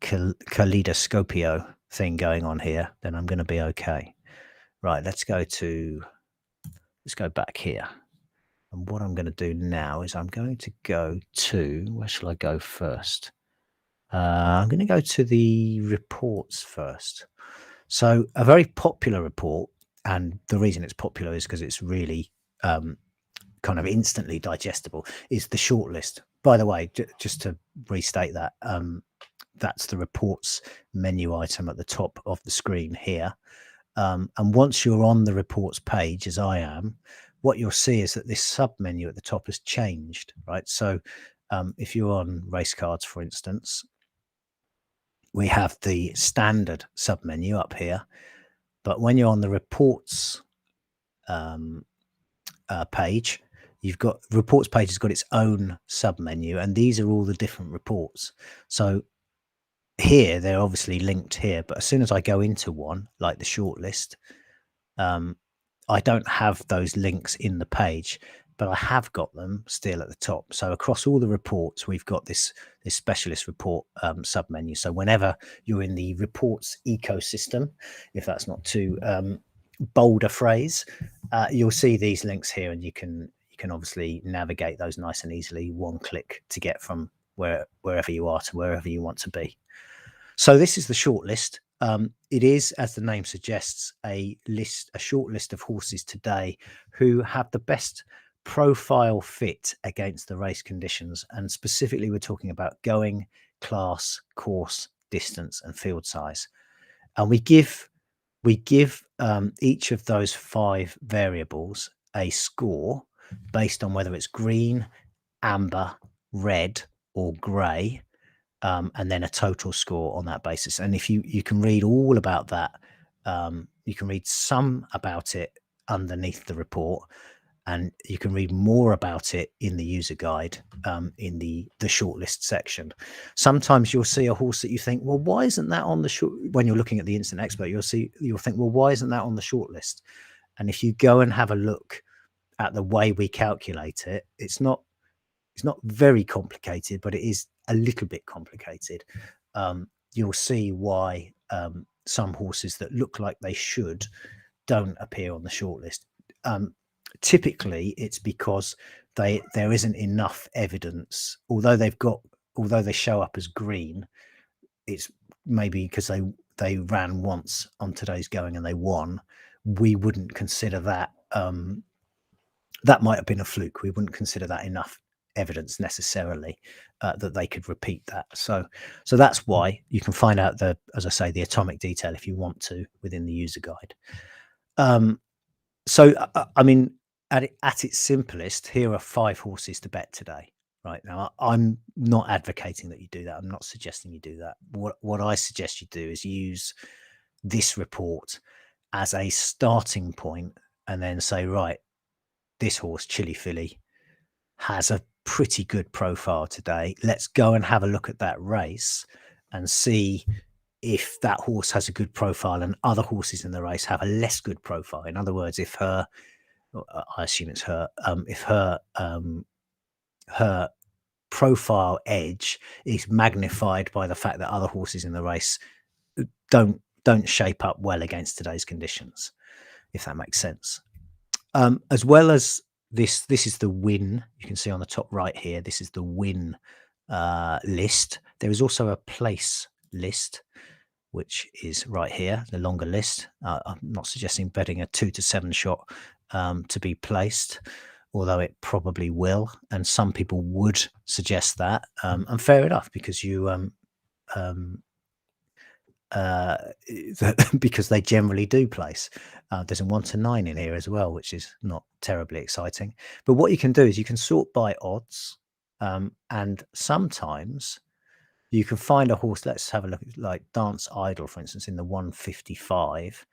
kaleidoscopio thing going on here, then I'm going to be okay. Right, let's go back here. And what I'm going to do now is I'm going to go to, where shall I go first? I'm going to go to the reports first. So a very popular report, and the reason it's popular is because it's really kind of instantly digestible, is the shortlist. By the way, just to restate that, that's the reports menu item at the top of the screen here. And once you're on the reports page, as I am, what you'll see is that this sub menu at the top has changed, right? So if you're on race cards, for instance, we have the standard sub menu up here, but when you're on the reports page, you've got reports page has got its own sub menu, and these are all the different reports. So here they're obviously linked here, but as soon as I go into one like the shortlist, I don't have those links in the page, but I have got them still at the top. So across all the reports, we've got this specialist report sub menu. So whenever you're in the reports ecosystem, if that's not too bold a phrase, you'll see these links here, and you can obviously navigate those nice and easily, one click to get from wherever you are to wherever you want to be. So this is the short list. It is, as the name suggests, a short list of horses today who have the best profile fit against the race conditions. And specifically, we're talking about going, class, course, distance, and field size. And we give each of those 5 variables a score based on whether it's green, amber, red, or grey. And then a total score on that basis. And if you can read all about that, you can read some about it underneath the report, and you can read more about it in the user guide, in the shortlist section. Sometimes you'll see a horse that you think, well, why isn't that on the short? When you're looking at the instant expert, you'll think, well, why isn't that on the shortlist? And if you go and have a look at the way we calculate it, it's not very complicated, but it is a little bit complicated. You'll see why some horses that look like they should don't appear on the shortlist. Typically, it's because there isn't enough evidence. Although they show up as green, it's maybe because they ran once on today's going and they won. We wouldn't consider that. That might have been a fluke. We wouldn't consider that enough evidence necessarily that they could repeat that. So that's why you can find out as I say, the atomic detail if you want to within the user guide. So I mean, at its simplest, here are 5 horses to bet today. Right now, I'm not advocating that you do that. I'm not suggesting you do that. What I suggest you do is use this report as a starting point, and then say, right, this horse, Chili Filly, has a pretty good profile today. Let's go and have a look at that race and see if that horse has a good profile and other horses in the race have a less good profile. In other words, if I assume it's her, if her profile edge is magnified by the fact that other horses in the race don't shape up well against today's conditions, if that makes sense. As well as this is the win. You can see on the top right here, this is the win list. There is also a place list, which is right here, the longer list. I'm not suggesting betting a 2 to 7 shot to be placed, although it probably will. And some people would suggest that. And fair enough, because because they generally do place. There's a 1 to 9 in here as well, which is not terribly exciting. But what you can do is you can sort by odds, and sometimes you can find a horse. Let's have a look at like Dance Idol, for instance, in the 155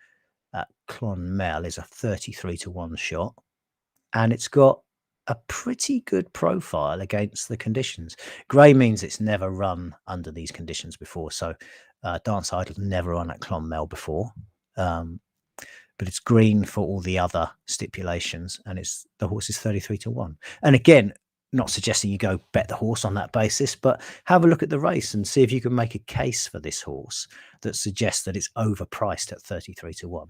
at Clonmel is a 33 to 1 shot, and it's got a pretty good profile against the conditions. Grey means it's never run under these conditions before. So Dance Idol never run at Clonmel before, but it's green for all the other stipulations, and the horse is 33 to 1. And again, not suggesting you go bet the horse on that basis, but have a look at the race and see if you can make a case for this horse that suggests that it's overpriced at 33 to 1.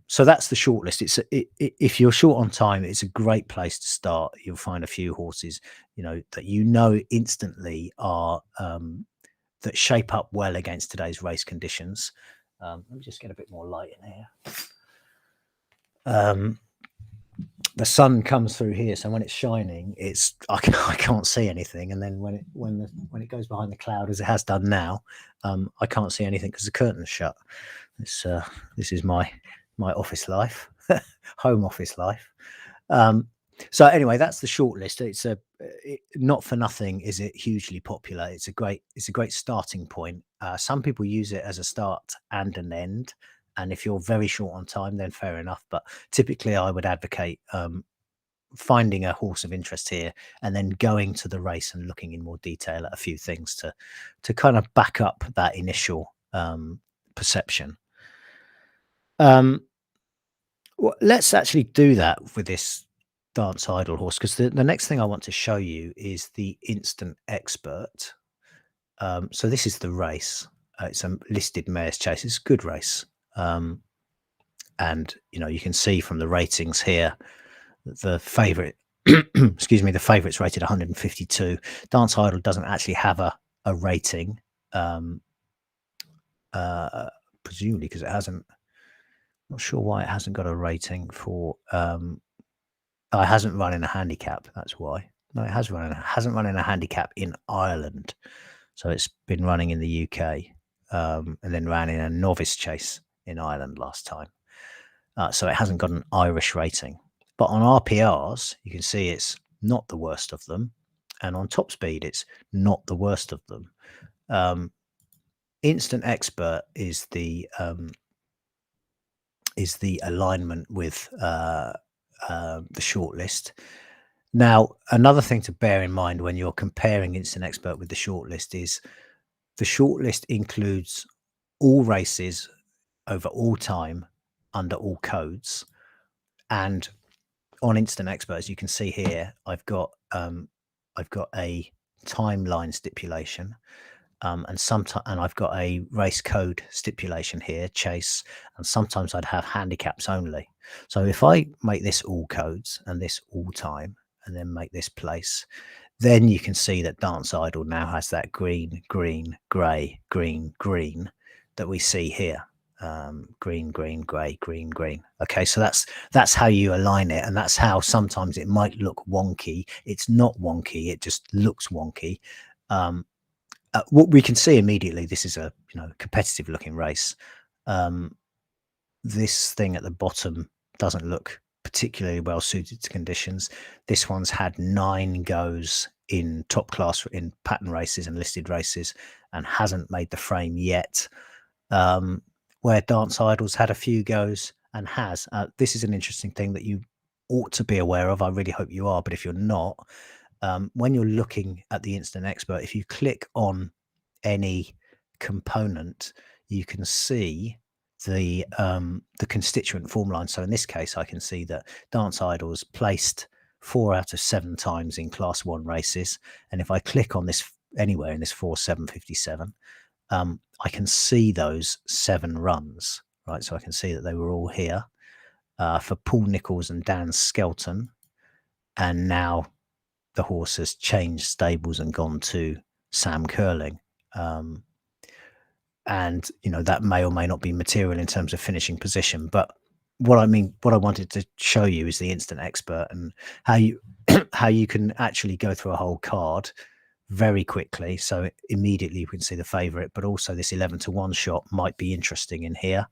So that's the shortlist. If you're short on time, it's a great place to start. You'll find a few horses, that instantly are that shape up well against today's race conditions. Let me just get a bit more light in here. The sun comes through here, so when it's shining, I can't see anything, and then when it goes behind the cloud, as it has done now, I can't see anything because the curtain's shut. This is my office life, home office life. So anyway, that's the short list. It's not for nothing is it hugely popular. It's a great starting point. Some people use it as a start and an end, and if you're very short on time, then fair enough. But typically, I would advocate finding a horse of interest here and then going to the race and looking in more detail at a few things to kind of back up that initial perception. Well, let's actually do that with this Dance Idol horse, because the next thing I want to show you is the instant expert. So this is the race. It's a listed mares chase. It's a good race. And you can see from the ratings here that the favorite excuse me, the favourite's rated 152. Dance Idol doesn't actually have a rating, presumably because it hasn't. Not sure why it hasn't got a rating for. Oh, it hasn't run in a handicap. That's why. No, it hasn't run in a handicap in Ireland. So it's been running in the UK, and then ran in a novice chase in Ireland last time. So it hasn't got an Irish rating. But on RPRs, you can see it's not the worst of them. And on top speed, it's not the worst of them. Instant Expert is the alignment with the shortlist. Now, another thing to bear in mind when you're comparing Instant Expert with the shortlist is the shortlist includes all races over all time under all codes. And on Instant Expert, as you can see here, I've got a timeline stipulation, and I've got a race code stipulation here, chase, and sometimes I'd have handicaps only. So if I make this all codes and this all time, and then make this place, then you can see that Dance Idol now has that green, green, grey, green, green that we see here. Green, green, grey, green, green. Okay, so that's how you align it, and that's how sometimes it might look wonky. It's not wonky; it just looks wonky. What we can see immediately, this is a competitive looking race. This thing at the bottom doesn't look particularly well suited to conditions. This one's had 9 goes in top class in pattern races and listed races and hasn't made the frame yet. Where Dance Idol's had a few goes and has. This is an interesting thing that you ought to be aware of. I really hope you are, but if you're not, when you're looking at the Instant Expert, if you click on any component, you can see the constituent form line. So in this case, I can see that Dance Idol's placed 4 out of 7 times in Class 1 races, and if I click on this anywhere in this 4757, I can see those 7 runs, right? So I can see that they were all here for Paul Nichols and Dan Skelton, and now the horse has changed stables and gone to Sam Curling. And that may or may not be material in terms of finishing position, but what I wanted to show you is the Instant Expert and how you how you can actually go through a whole card very quickly. So immediately you can see the favorite, but also this 11-1 shot might be interesting in here.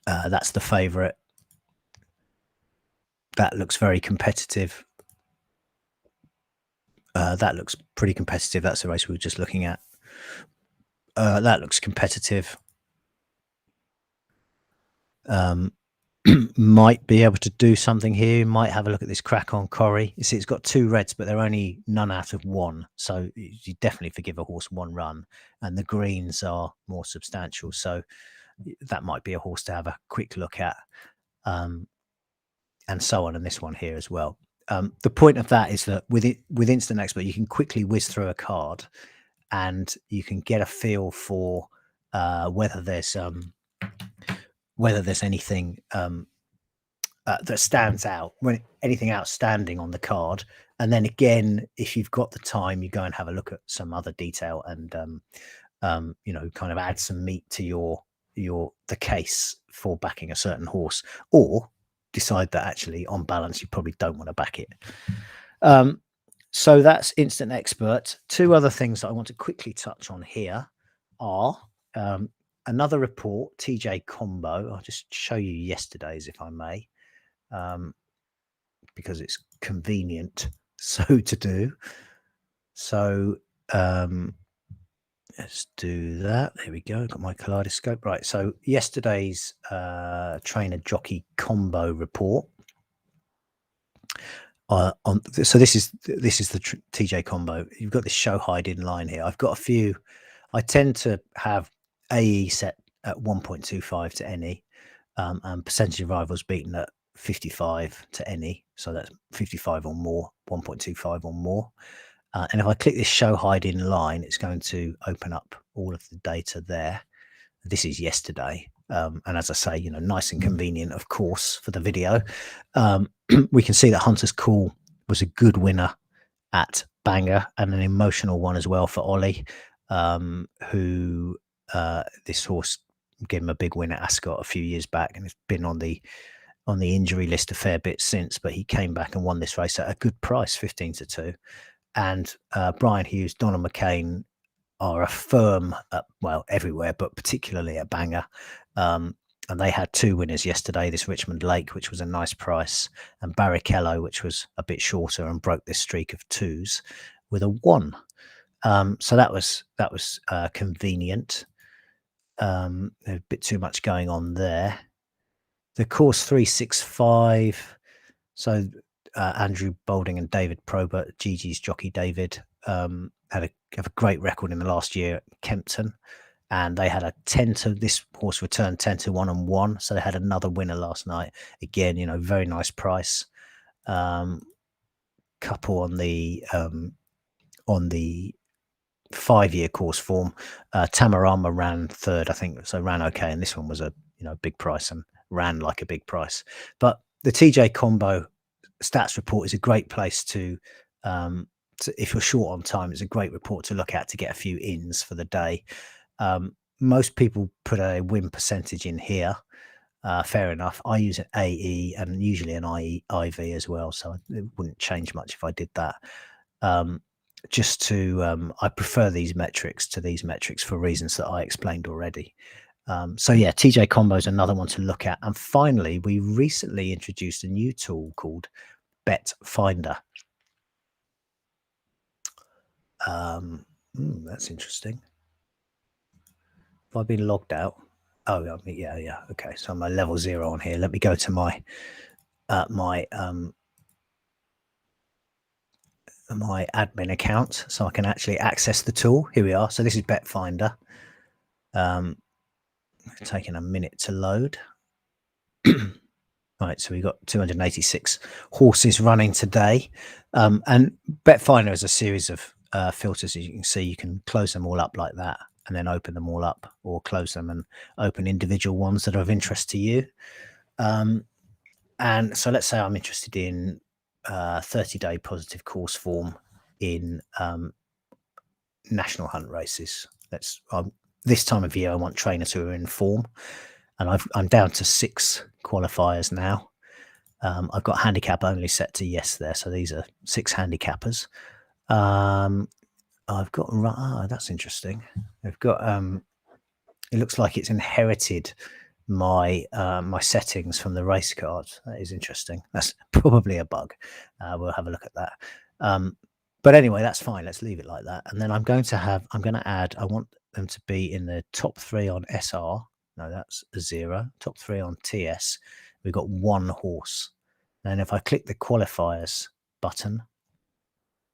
That's the favorite. That looks very competitive. That looks pretty competitive. That's the race we were just looking at. That looks competitive. Might be able to do something here. Might have a look at this crack on Corrie. You see, it's got 2 reds, but they're only none out of 1. So you definitely forgive a horse 1 run, and the greens are more substantial. So that might be a horse to have a quick look at, and so on. And this one here as well. The point of that is that with Instant Expert, you can quickly whiz through a card, and you can get a feel for whether there's anything that stands out, anything outstanding on the card. And then again, if you've got the time, you go and have a look at some other detail and kind of add some meat to the case for backing a certain horse, or decide that actually on balance you probably don't want to back it. So that's Instant Expert. 2 other things that I want to quickly touch on here are another report, TJ Combo. I'll just show you yesterday's, if I may, because it's convenient so to do. So let's do that. There we go. Got my kaleidoscope. Right. So yesterday's trainer jockey combo report. So this is the TJ Combo. You've got this show hide in line here. I've got a few. I tend to have AE set at 1.25 to any, and percentage of rivals beaten at 55 to any. So that's 55 or more, 1.25 or more. And if I click this show hide in line, it's going to open up all of the data there. This is yesterday. And as I say, you know, nice and convenient, of course, for the video. We can see that Hunter's Call was a good winner at Bangor and an emotional one as well for Ollie, who this horse gave him a big win at Ascot a few years back, and it's been on the injury list a fair bit since, but he came back and won this race at a good price, 15-2. And Brian Hughes, Donald McCain are a firm, well, everywhere, but particularly at Bangor. And they had two winners yesterday, this Richmond Lake, which was a nice price, and Barrichello, which was a bit shorter and broke this streak of twos with a 1. So that was convenient. A bit too much going on there. The course 365. So Andrew Boulding and David Probert, Geegeez jockey David, have a great record in the last year at Kempton, and they had a 10 to this horse returned 10-1 and 1. So they had another winner last night. Again, you know, very nice price. Couple on the 5-year course form. Tamarama ran third, I think, so ran okay, and this one was a big price and ran like a big price. But the TJ Combo stats report is a great place to if you're short on time, it's a great report to look at to get a few ins for the day. Most people put a win percentage in here. Fair enough. I use an AE and usually an IV as well, so it wouldn't change much if I did that. Just to I prefer these metrics to these metrics for reasons that I explained already. So yeah, TJ Combo is another one to look at. And finally, we recently introduced a new tool called Bet Finder. That's interesting. Have I been logged out? Oh, yeah. Okay, so I'm at level 0 on here. Let me go to my my admin account so I can actually access the tool. Here we are. So this is Bet Finder. Taking a minute to load. Right, so we've got 286 horses running today, and Bet Finder is a series of filters. As you can see, you can close them all up like that and then open them all up, or close them and open individual ones that are of interest to you. And so let's say I'm interested in 30-day positive course form in national hunt races. This time of year I want trainers who are in form, and I'm down to 6 qualifiers now. I've got handicap only set to yes there, so these are 6 handicappers. I've got that's interesting. I've got it looks like it's inherited my my settings from the race cards. That is interesting. That's probably a bug. We'll have a look at that. But anyway, that's fine. Let's leave it like that. And then I'm going to add, I want them to be in the top 3 on SR. No, that's a 0. Top 3 on TS. We've got 1 horse. And if I click the qualifiers button,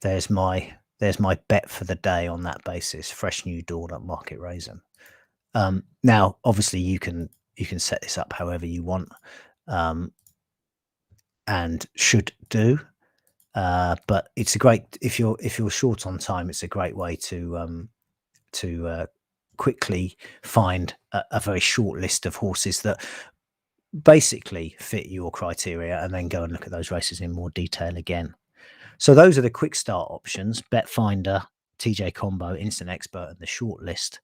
there's my bet for the day on that basis. Fresh New Dawn at Market Raisin. Now, obviously, you can set this up however you want, and should do. But it's a great, if you're short on time, it's a great way to quickly find a very short list of horses that basically fit your criteria, and then go and look at those races in more detail again. So those are the quick start options: Bet Finder, TJ Combo, Instant Expert, and the short list.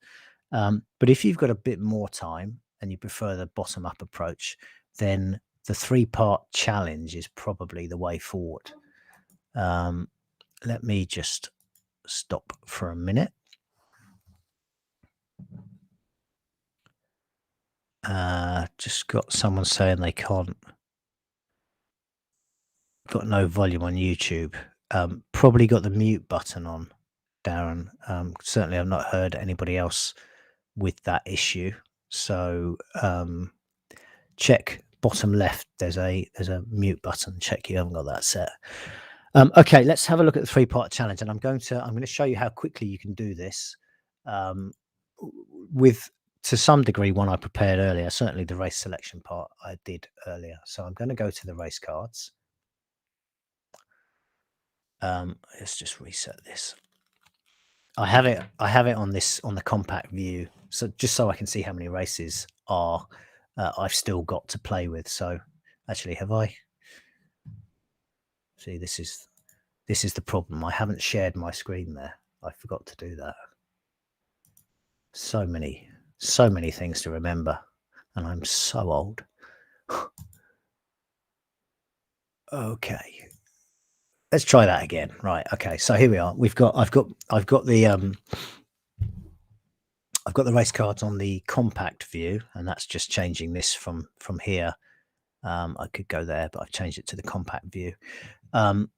But if you've got a bit more time and you prefer the bottom up approach, then the 3-part challenge is probably the way forward. Let me just stop for a minute. Just got someone saying they can't, got no volume on YouTube. Probably got the mute button on, Darren. Certainly I've not heard anybody else with that issue. So check bottom left, there's a mute button. Check you haven't got that set. Okay, let's have a look at the 3-part challenge, and I'm going to show you how quickly you can do this with, to some degree, one I prepared earlier. Certainly the race selection part I did earlier. So I'm going to go to the race cards. Let's just reset this. I have it on this on the compact view, so just so I can see how many races are I've still got to play with. So actually, have I? See, this is the problem. I haven't shared my screen there. I forgot to do that. So many things to remember, and I'm so old. Okay, let's try that again. Right. Okay. So here we are. I've got the I've got the race cards on the compact view, and that's just changing this from here. I could go there, but I've changed it to the compact view. And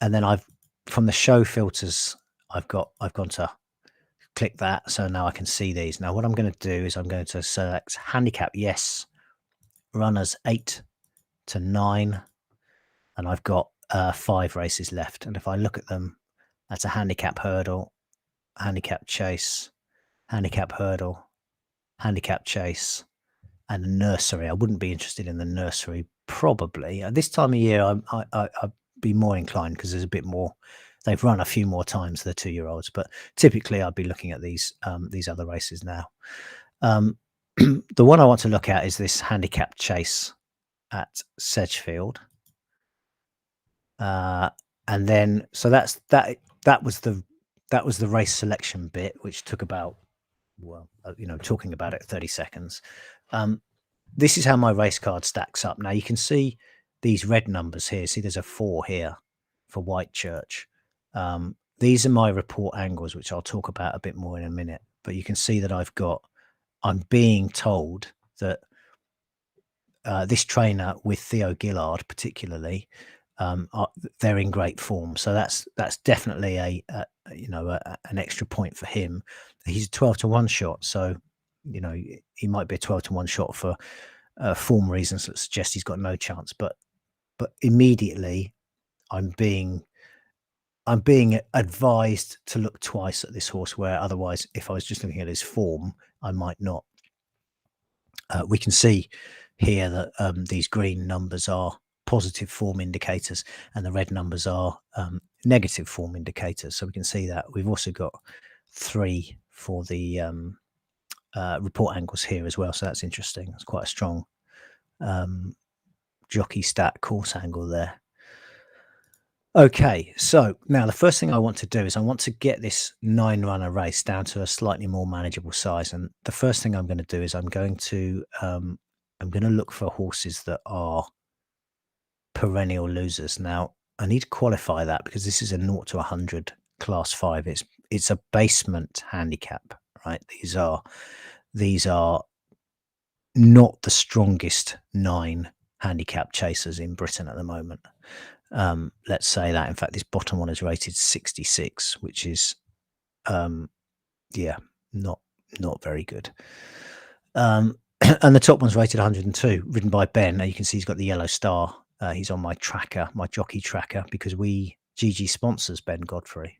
then I've from the show filters, I've gone to click that, so now I can see these. Now what I'm going to do is I'm going to select handicap yes, runners 8 to 9, and I've got 5 races left. And if I look at them, that's a handicap hurdle, handicap chase, handicap hurdle, handicap chase, and a nursery. I wouldn't be interested in the nursery probably. At this time of year, I'd be more inclined because there's a bit more. They've run a few more times, the 2-year-olds, but typically I'd be looking at these other races now. The one I want to look at is this handicap chase at Sedgefield. And then, so that was the race selection bit, which took about, well, talking about it 30 seconds. This is how my race card stacks up. Now you can see these red numbers here. See, there's a 4 here for Whitechurch. These are my report angles, which I'll talk about a bit more in a minute. But you can see that I'm being told that this trainer with Theo Gillard, particularly, they're in great form. So that's definitely an extra point for him. He's a 12-to-1 shot, so he might be a 12-to-1 shot for form reasons that suggest he's got no chance. But immediately, I'm being advised to look twice at this horse, where otherwise, if I was just looking at his form, I might not. We can see here that these green numbers are positive form indicators and the red numbers are negative form indicators. So we can see that. We've also got 3 for the report angles here as well. So that's interesting. It's quite a strong jockey stat course angle there. Okay, so now the first thing I want to do is I want to get this 9-runner race down to a slightly more manageable size. And the first thing I'm going to do is I'm going to look for horses that are perennial losers. Now I need to qualify that because this is a 0 to 100 class 5. It's a basement handicap, right? These are not the strongest 9 handicap chasers in Britain at the moment. Let's say that. In fact, this bottom one is rated 66, which is not very good. And the top one's rated 102, ridden by Ben. Now you can see he's got the yellow star. He's on my tracker, my jockey tracker, because Geegeez sponsors Ben Godfrey.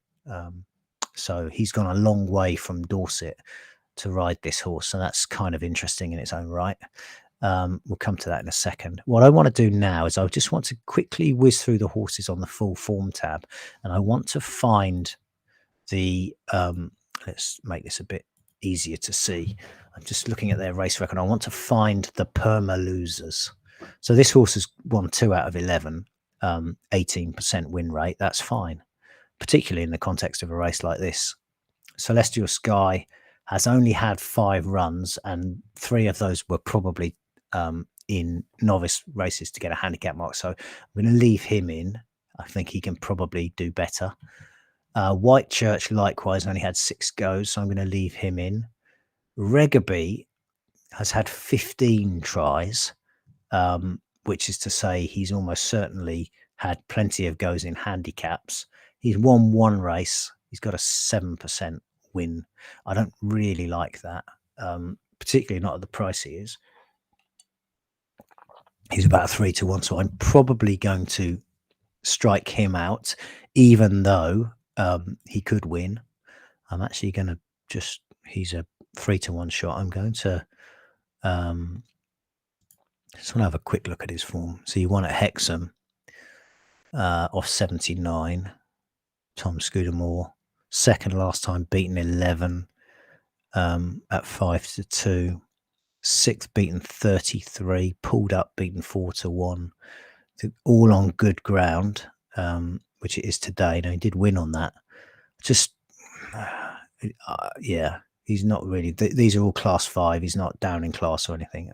So he's gone a long way from Dorset to ride this horse. So that's kind of interesting in its own right. We'll come to that in a second. What I want to do now is I just want to quickly whiz through the horses on the full form tab, and I want to find the let's make this a bit easier to see. I'm just looking at their race record. I want to find the perma losers. So this horse has won 2 out of 11, 18% win rate. That's fine, particularly in the context of a race like this. Celestial Sky has only had 5 runs, and 3 of those were probably in novice races to get a handicap mark. So I'm going to leave him in. I think he can probably do better. Whitechurch likewise only had 6 goes, so I'm going to leave him in. Regaby has had 15 tries, which is to say he's almost certainly had plenty of goes in handicaps. He's won 1 race. He's got a 7% win. I don't really like that, particularly not at the price he is. He's about 3 to 1, so I'm probably going to strike him out, even though he could win. I'm actually going to he's a 3 to 1 shot. I'm going to just want to have a quick look at his form. So he won at Hexham off 79. Tom Scudamore. second last time, beaten 11 at 5-2. Sixth, beaten 33. Pulled up, beaten 4-1. All on good ground, which it is today. Now, he did win on that. Just, yeah, he's not really. These are all class 5. He's not down in class or anything.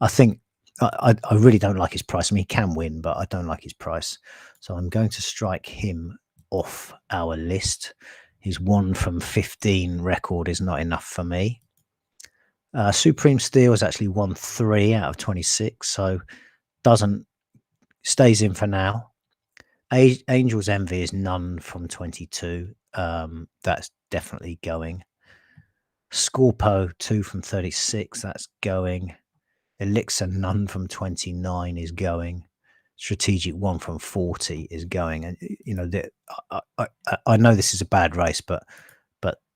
I think I really don't like his price. I mean, he can win, but I don't like his price. So I'm going to strike him off our list. His 1 from 15 record is not enough for me. Supreme Steel has actually won 3 out of 26, so stays in for now. Angel's Envy is none from 22. That's definitely going. Scorpo 2 from 36. That's going. Elixir none from 29 is going. Strategic 1 from 40 is going. And you know, I know this is a bad race, but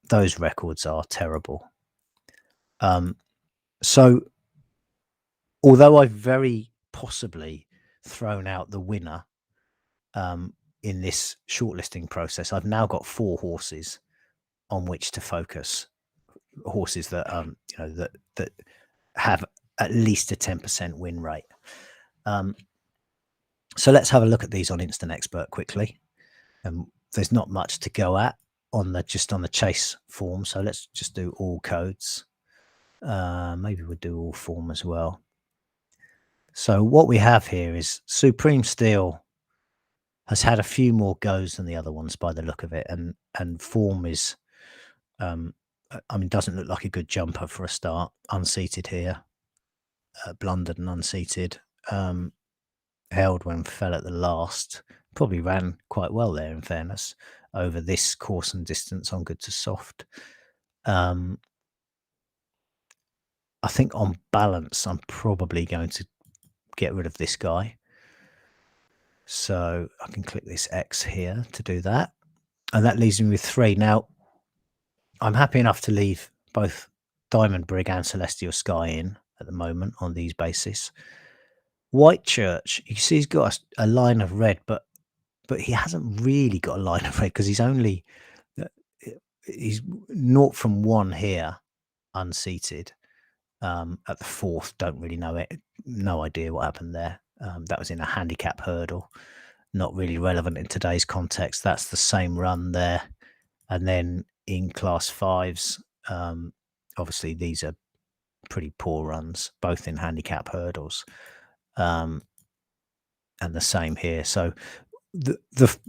those records are terrible. So although I've very possibly thrown out the winner in this shortlisting process, I've now got 4 horses on which to focus. Horses that you know that have at least a 10% win rate. So let's have a look at these on Instant Expert quickly. There's not much to go at on the chase form, so let's just do all codes. Maybe we'll do all form as well. So what we have here is Supreme Steel has had a few more goes than the other ones by the look of it, and form is I mean, doesn't look like a good jumper for a start. Unseated here, blundered and unseated. Held when fell at the last. Probably ran quite well there, in fairness, over this course and distance on good to soft. I think on balance, I'm probably going to get rid of this guy. So I can click this X here to do that. And that leaves me with 3. Now, I'm happy enough to leave both Diamond Brig and Celestial Sky in at the moment on these bases. White Church, you see he's got a line of red, but he hasn't really got a line of red because he's 0 from 1 here, unseated. At the 4th, don't really know it. No idea what happened there. That was in a handicap hurdle. Not really relevant in today's context. That's the same run there. And then in class 5s, obviously these are pretty poor runs, both in handicap hurdles. And the same here. So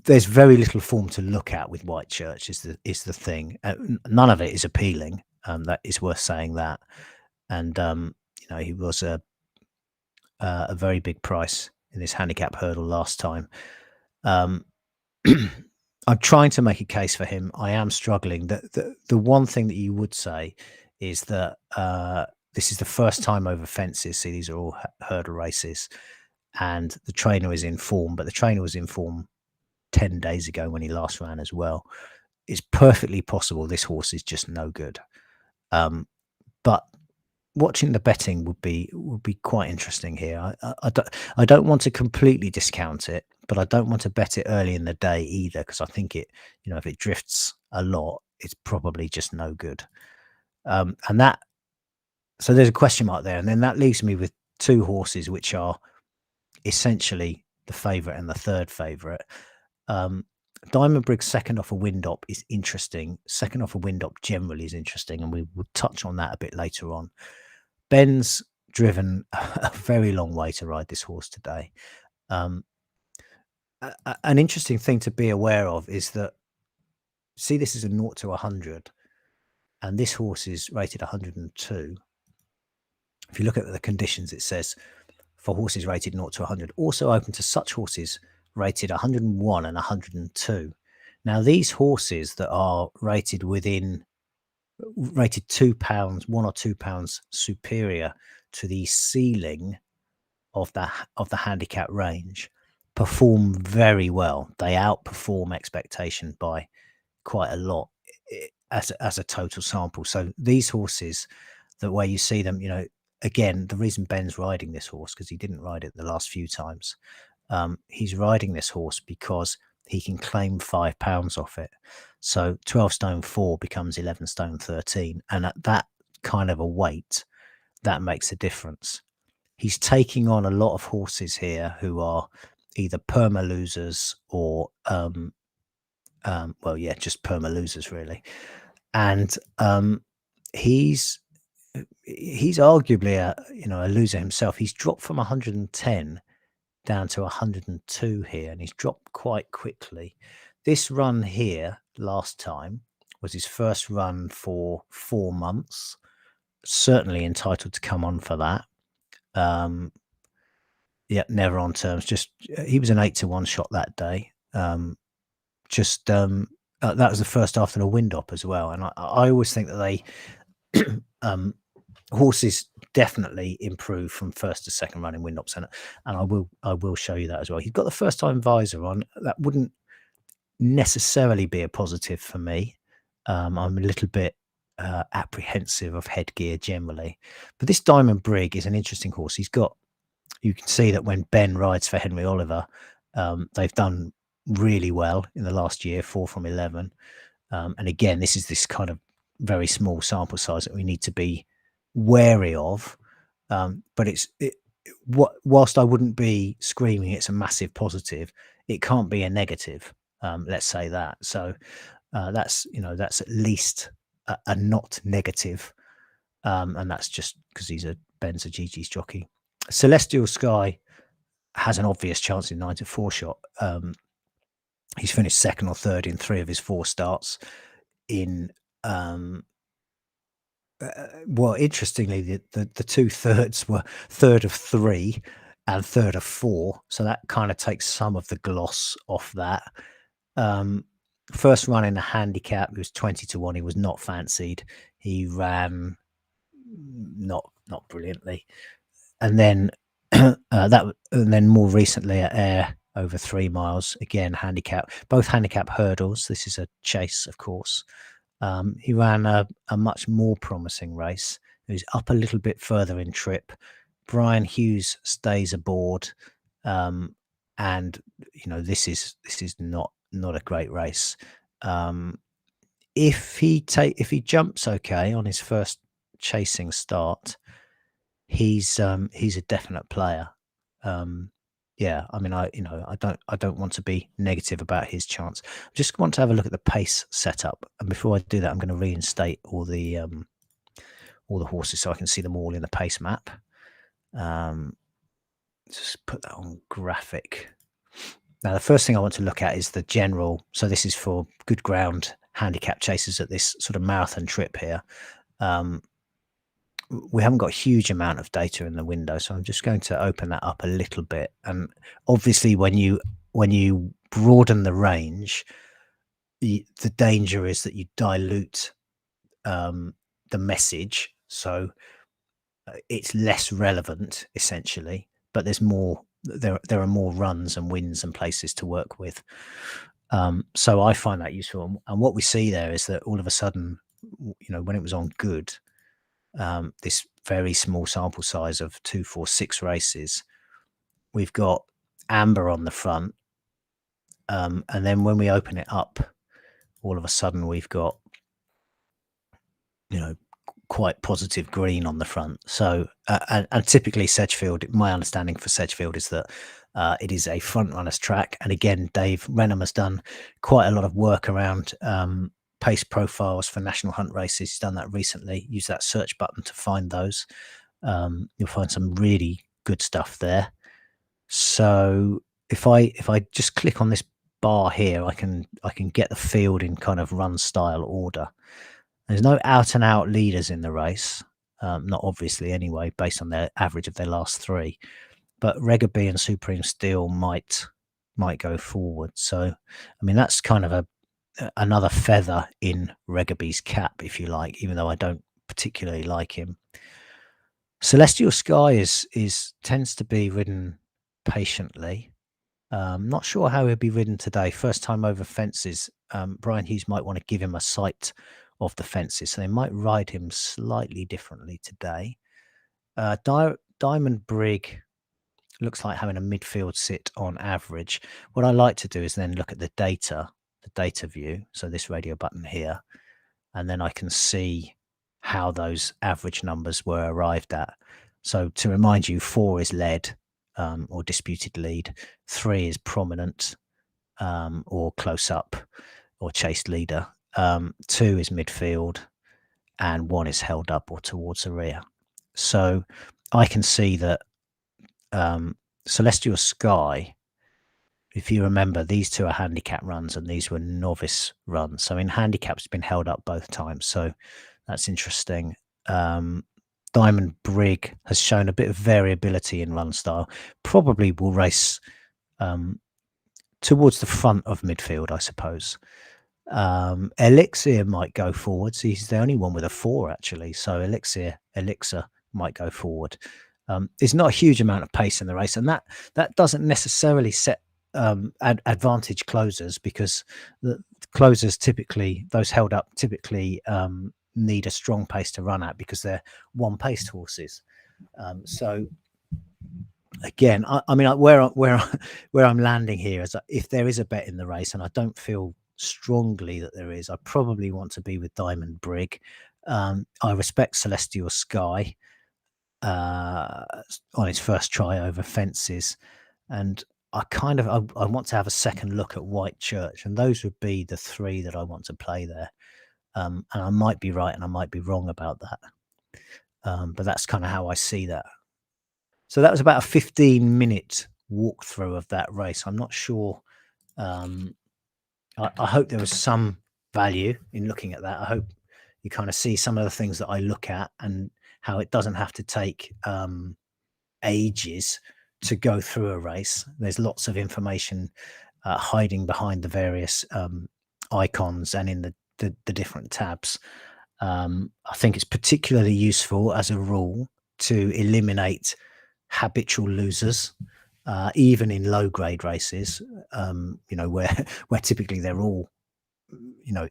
there's very little form to look at with White Church is the thing. None of it is appealing. That is worth saying that. And you know, he was a very big price in this handicap hurdle last time. I'm trying to make a case for him. I am struggling. The one thing that you would say is that this is the first time over fences. See, these are all hurdle races, and the trainer is in form. But the trainer was in form 10 days ago when he last ran as well. It's perfectly possible this horse is just no good. But watching the betting would be quite interesting here. I don't want to completely discount it, but I don't want to bet it early in the day either, because I think it, you know, if it drifts a lot, it's probably just no good. And that, so there's a question mark there, and then that leaves me with 2 horses which are essentially the favourite and the third favourite. Diamond Brig's second off a wind up is interesting. Second off a wind up generally is interesting, and we will touch on that a bit later on. Ben's driven a very long way to ride this horse today. An interesting thing to be aware of is that, see, this is a 0 to 100, and this horse is rated 102. If you look at the conditions, it says for horses rated 0 to 100, also open to such horses rated 101 and 102. Now, these horses that are rated within, rated £2, 1 or 2 pounds superior to the ceiling of the handicap range, perform very well. They outperform expectation by quite a lot as a total sample. So these horses, the way you see them, you know, again, the reason Ben's riding this horse, because he didn't ride it the last few times, he's riding this horse because he can claim £5 off it. So 12 stone 4 becomes 11 stone 13. And at that kind of a weight, that makes a difference. He's taking on a lot of horses here who are either perma losers or, well, yeah, just perma losers really. And he's arguably a loser himself. He's dropped from 110 down to 102 here, and he's dropped quite quickly. This run here last time was his first run for 4 months. Certainly entitled to come on for that. Yeah, never on terms. Just he was an 8-to-1 shot that day. That was the first after the wind up as well. And I always think that they horses definitely improve from first to second run in wind ups, and I will show you that as well. He's got the first time visor on. That wouldn't necessarily be a positive for me. I'm a little bit apprehensive of headgear generally, but this Diamond Brig is an interesting horse. You can see that when Ben rides for Henry Oliver, they've done really well in the last year, 4 from 11. And again, this is this kind of very small sample size that we need to be wary of. But whilst I wouldn't be screaming it's a massive positive, it can't be a negative. Let's say that. So that's at least a not negative, and that's just because Ben's a Geegeez jockey. Celestial Sky has an obvious chance in 9-4 shot. He's finished second or third in 3 of his 4 starts. Well, interestingly, the 2 thirds were third of 3 and third of 4, so that kind of takes some of the gloss off that. First run in the handicap, he was 20-1. He was not fancied. He ran not brilliantly, and then and then more recently at Ayr over 3 miles, again handicap, both handicap hurdles. This is a chase, of course. He ran a much more promising race. He was up a little bit further in trip. Brian Hughes stays aboard, and this is not a great race. If he jumps okay on his first chasing start, he's a definite player. Yeah, I mean, I don't want to be negative about his chance. I just want to have a look at the pace setup, and before I do that, I'm going to reinstate all the horses so I can see them all in the pace map. Just put that on graphic. Now, the first thing I want to look at is the general. So this is for good ground handicap chasers at this sort of marathon trip here. We haven't got a huge amount of data in the window, so I'm just going to open that up a little bit. And obviously, when you broaden the range, the danger is that you dilute the message, so it's less relevant essentially. But there's more. There are more runs and wins and places to work with. So I find that useful. And what we see there is that all of a sudden, when it was on good, this very small sample size of 2, 4, 6 races, we've got amber on the front, and then when we open it up, all of a sudden we've got quite positive green on the front. So and typically Sedgefield, my understanding for Sedgefield is that it is a front runners track, and again Dave Renham has done quite a lot of work around pace profiles for national hunt races. He's done that recently. Use that search button to find those. You'll find some really good stuff there. So if I just click on this bar here, I can get the field in kind of run style order. There's no out and out leaders in the race, not obviously anyway, based on their average of their last 3. But Regaby and Supreme Steel might go forward. So I mean that's kind of another feather in Regaby's cap, if you like, even though I don't particularly like him. Celestial Sky tends to be ridden patiently. Not sure how he'll be ridden today. First time over fences. Brian Hughes might want to give him a sight of the fences, so they might ride him slightly differently today. Diamond Brig looks like having a midfield sit on average. What I like to do is then look at the data. the data view, so this radio button here, and then I can see how those average numbers were arrived at. So to remind you, 4 is lead, or disputed lead, 3 is prominent, or close up, or chased leader, 2 is midfield, and 1 is held up or towards the rear. So I can see that Celestial Sky, if you remember, these two are handicap runs and these were novice runs. So in handicap, it's been held up both times. So that's interesting. Diamond Brig has shown a bit of variability in run style. Probably will race towards the front of midfield, I suppose. Elixir might go forwards. He's the only one with a 4 actually. So Elixir might go forward. There's not a huge amount of pace in the race, and that doesn't necessarily set advantage closers, because the closers typically, those held up typically need a strong pace to run at because they're one-paced horses. So again, I mean, where I'm landing here is that if there is a bet in the race, and I don't feel strongly that there is, I probably want to be with Diamond Brig. I respect Celestial Sky on his first try over fences, and I want to have a second look at White Church, and those would be the 3 that I want to play there. And I might be right and I might be wrong about that, but that's kind of how I see that. So that was about a 15-minute walkthrough of that race. I'm not sure. I hope there was some value in looking at that. I hope you kind of see some of the things that I look at and how it doesn't have to take ages to go through a race. There's lots of information hiding behind the various icons and in the different tabs. I think it's particularly useful as a rule to eliminate habitual losers, even in low grade races, where typically they're all,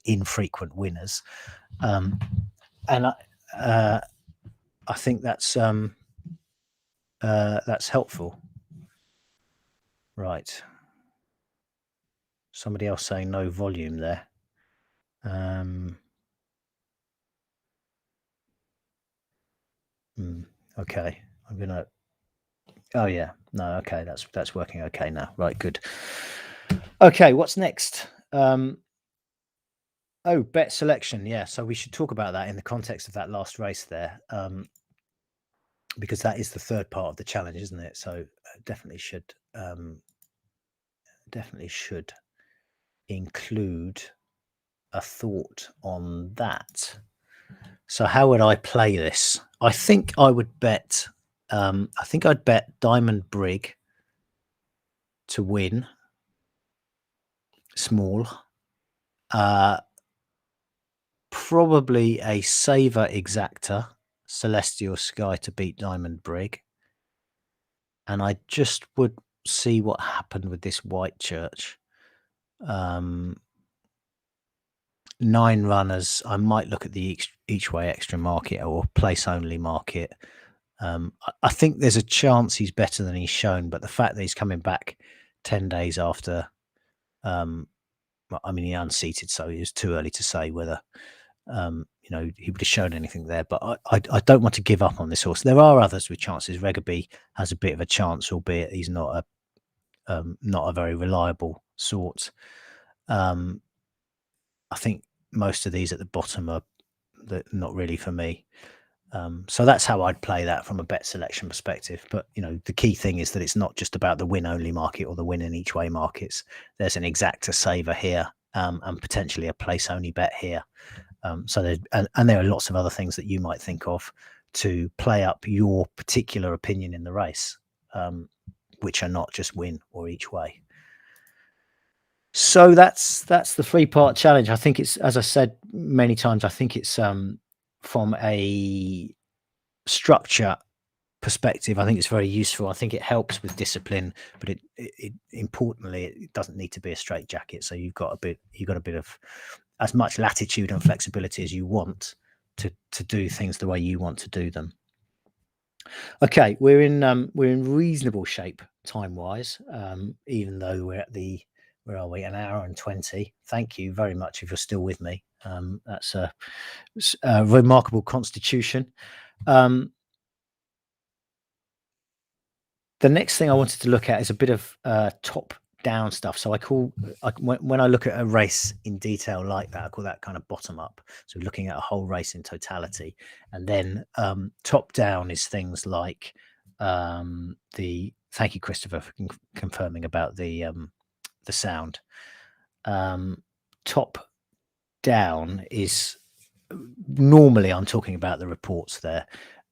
infrequent winners. And I think that's helpful. Right. Somebody else saying no volume there. Okay. I'm gonna. Oh yeah. No. Okay. That's working okay now. Right. Good. Okay. What's next? Oh, bet selection. Yeah. So we should talk about that in the context of that last race there, because that is the third part of the challenge, isn't it? So definitely should include a thought on that. So how would I play this? I think I would bet. I think I'd bet Diamond Brig to win. Small. Probably a saver exacta, Celestial Sky to beat Diamond Brig. And I just would see what happened with this White Church. 9 runners. I might look at the each way extra market or place only market. I think there's a chance he's better than he's shown, but the fact that he's coming back 10 days after, I mean, he unseated, so it was too early to say whether he would have shown anything there. But I don't want to give up on this horse. There are others with chances. Regaby has a bit of a chance, albeit he's not a very reliable sort. I think most of these at the bottom are not really for me. So that's how I'd play that from a bet selection perspective. But the key thing is that it's not just about the win only market or the win in each way markets. There's an exacta saver here, and potentially a place only bet here. So there are lots of other things that you might think of to play up your particular opinion in the race, which are not just win or each way. So that's the 3-part challenge. I think it's, as I said many times, I think it's from a structure perspective, I think it's very useful. I think it helps with discipline, but it importantly, it doesn't need to be a straitjacket. So you've got a bit of as much latitude and flexibility as you want to do things the way you want to do them. Okay, we're in reasonable shape time wise, even though we're at the where are we? An hour and 20. Thank you very much if you're still with me. That's a remarkable constitution. The next thing I wanted to look at is a bit of top down stuff. So when I look at a race in detail like that, I call that kind of bottom up. So looking at a whole race in totality, and then top down is things like the thank you, Christopher, for confirming about the sound. Top down is normally I'm talking about the reports there.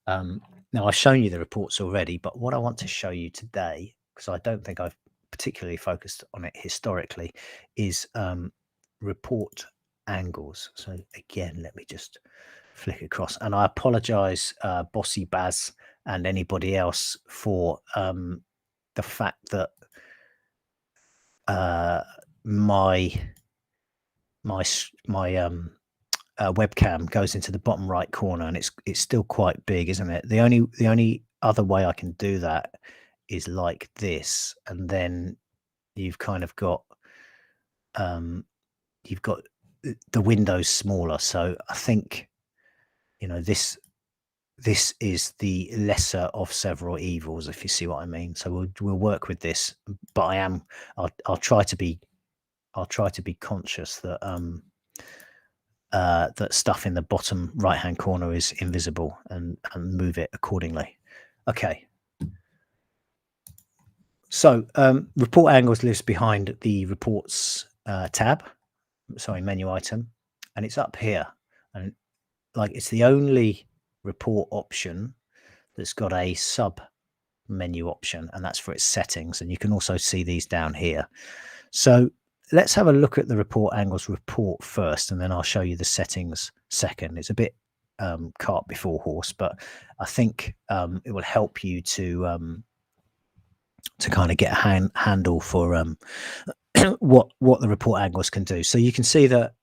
Now, I've shown you the reports already, but what I want to show you today, because I don't think I've particularly focused on it historically, is report angles. So again, let me just flick across. And I apologize, Bossy Baz and anybody else, for the fact that my webcam goes into the bottom right corner, and it's still quite big, isn't it? The only other way I can do that is like this, and then you've kind of got you've got the windows smaller. So I think, you know, this is the lesser of several evils, if you see what I mean. So we'll work with this, but I'll try to be conscious that that stuff in the bottom right hand corner is invisible, and move it accordingly. Okay. So report angles lives behind the reports tab, sorry, menu item, and it's up here, and like it's the only report option that's got a sub menu option, and that's for its settings. And you can also see these down here. So let's have a look at the report angles report first, and then I'll show you the settings second. It's a bit cart before horse, but I think it will help you to kind of get a handle for what the report angles can do. So you can see that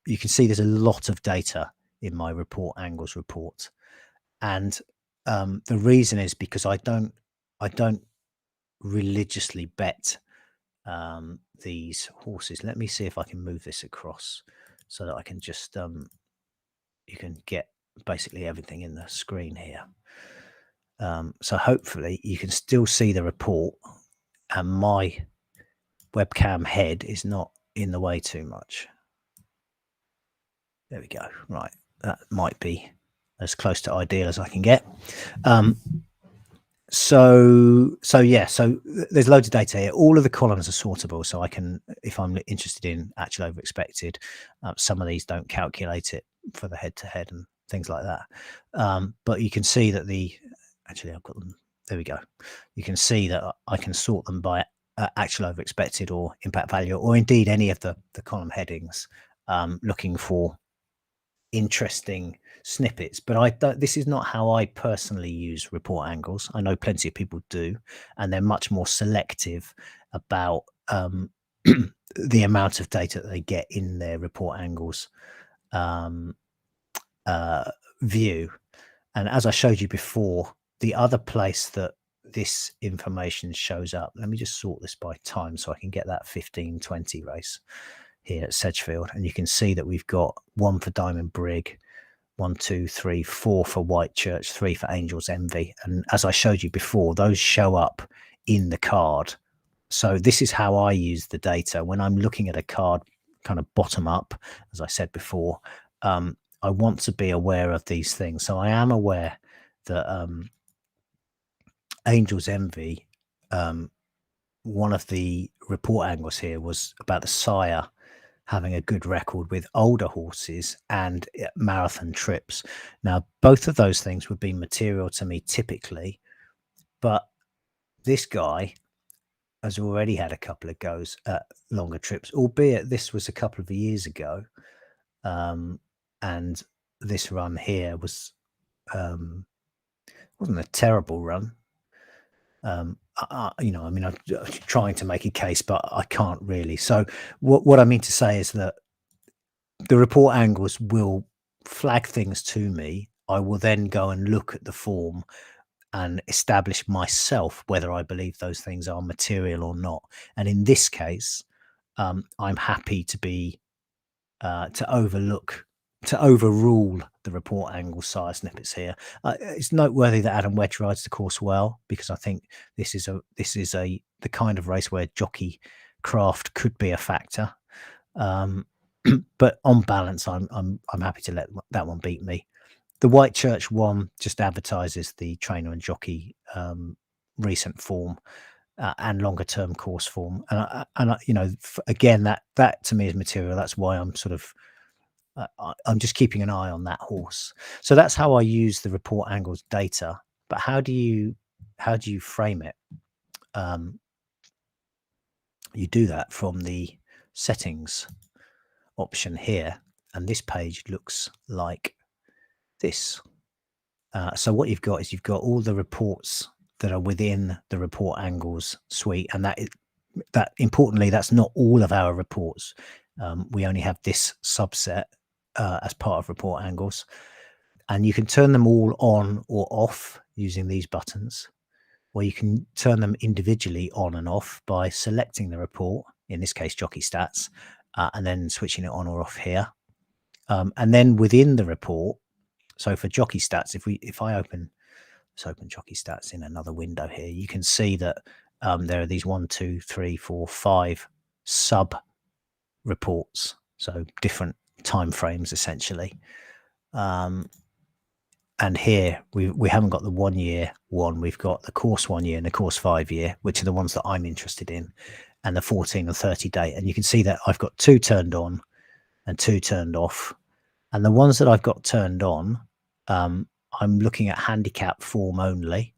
you can see there's a lot of data in my report angles report, and the reason is because I don't religiously bet these horses. Let me see if I can move this across so that I can just you can get basically everything in the screen here. So hopefully you can still see the report, and my webcam head is not in the way too much. There we go. Right, that might be as close to ideal as I can get. So yeah, so there's loads of data here. All of the columns are sortable, so I can, if I'm interested in actual over expected, some of these don't calculate it for the head to head and things like that. But you can see that actually I've got them. There we go. You can see that I can sort them by actual over expected or impact value, or indeed any of the column headings, looking for interesting snippets. But this is not how I personally use report angles. I know plenty of people do, and they're much more selective about the amount of data that they get in their report angles view. And as I showed you before, the other place that this information shows up, let me just sort this by time so I can get that 15-20 race here at Sedgefield, and you can see that we've got 1 for Diamond Brig, 1, 2, 3, 4 for Whitechurch, 3 for Angels Envy, and as I showed you before, those show up in the card. So this is how I use the data when I'm looking at a card, kind of bottom up, as I said before. I want to be aware of these things. So I am aware that Angels Envy, one of the report angles here was about the sire having a good record with older horses and marathon trips. Now, both of those things would be material to me typically, but this guy has already had a couple of goes at longer trips, albeit this was a couple of years ago. And this run here wasn't a terrible run. You know, I mean, I'm trying to make a case, but I can't really. So what I mean to say is that the report angles will flag things to me. I will then go and look at the form and establish myself whether I believe those things are material or not. And in this case, I'm happy to be to overrule the report angle sire snippets here. It's noteworthy that Adam Wedge rides the course well, because I think this is the kind of race where jockey craft could be a factor. But on balance, I'm happy to let that one beat me. The Whitechurch one just advertises the trainer and jockey recent form and longer term course form, and you know, again, that to me is material. That's why I'm sort of I'm just keeping an eye on that horse. So that's how I use the report angles data. But how do you frame it? You do that from the settings option here, and this page looks like this. So what you've got is you've got all the reports that are within the report angles suite, and that importantly, that's not all of our reports. We only have this subset as part of report angles, and you can turn them all on or off using these buttons, or you can turn them individually on and off by selecting the report, in this case jockey stats, and then switching it on or off here. And then within the report, so for jockey stats, let's open jockey stats in another window here, you can see that there are these 1, 2, 3, 4, 5 sub reports, so different time frames essentially. And here we haven't got the 1 year one, we've got the course 1 year and the course 5 year, which are the ones that I'm interested in, and the 14 and 30 day. And you can see that I've got 2 turned on and 2 turned off. And the ones that I've got turned on, I'm looking at handicap form only,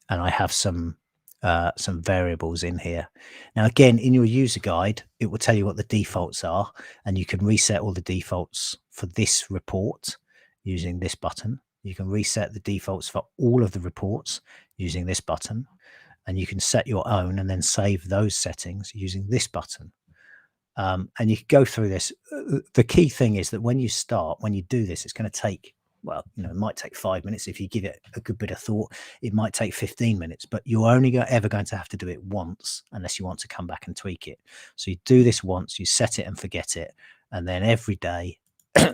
and I have some variables in here. Now, again, in your user guide, it will tell you what the defaults are, and you can reset all the defaults for this report using this button. You can reset the defaults for all of the reports using this button, and you can set your own and then save those settings using this button. And you can go through this. The key thing is that when you do this, it's going to take, well, you know, it might take 5 minutes. If you give it a good bit of thought, it might take 15 minutes, but you're only ever going to have to do it once unless you want to come back and tweak it. So you do this once, you set it and forget it. And then every day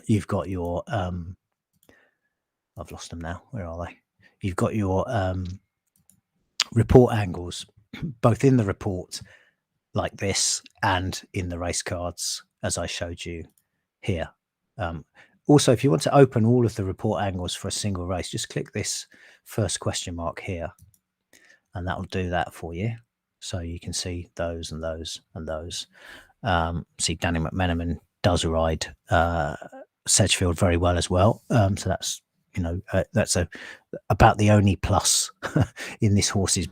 you've got your, I've lost them now. Where are they? You've got your report angles, both in the report like this and in the race cards, as I showed you here. Also, if you want to open all of the report angles for a single race, just click this first question mark here, and that will do that for you. So you can see those and those and those. See, Danny McMenamin does ride Sedgefield very well as well. So that's, you know, that's about the only plus in this horse's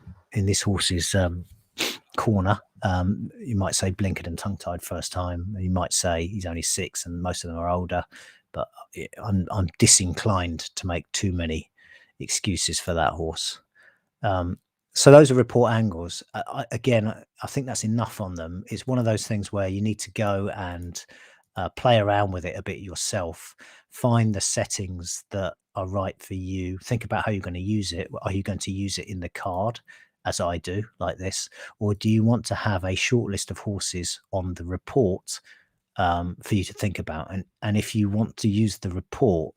corner. You might say blinkered and tongue-tied first time. You might say he's only 6 and most of them are older, but I'm disinclined to make too many excuses for that horse. So those are report angles. Again, I think that's enough on them. It's one of those things where you need to go and play around with it a bit yourself. Find the settings that are right for you. Think about how you're going to use it. Are you going to use it in the card, as I do, like this? Or do you want to have a short list of horses on the report for you to think about? And if you want to use the report,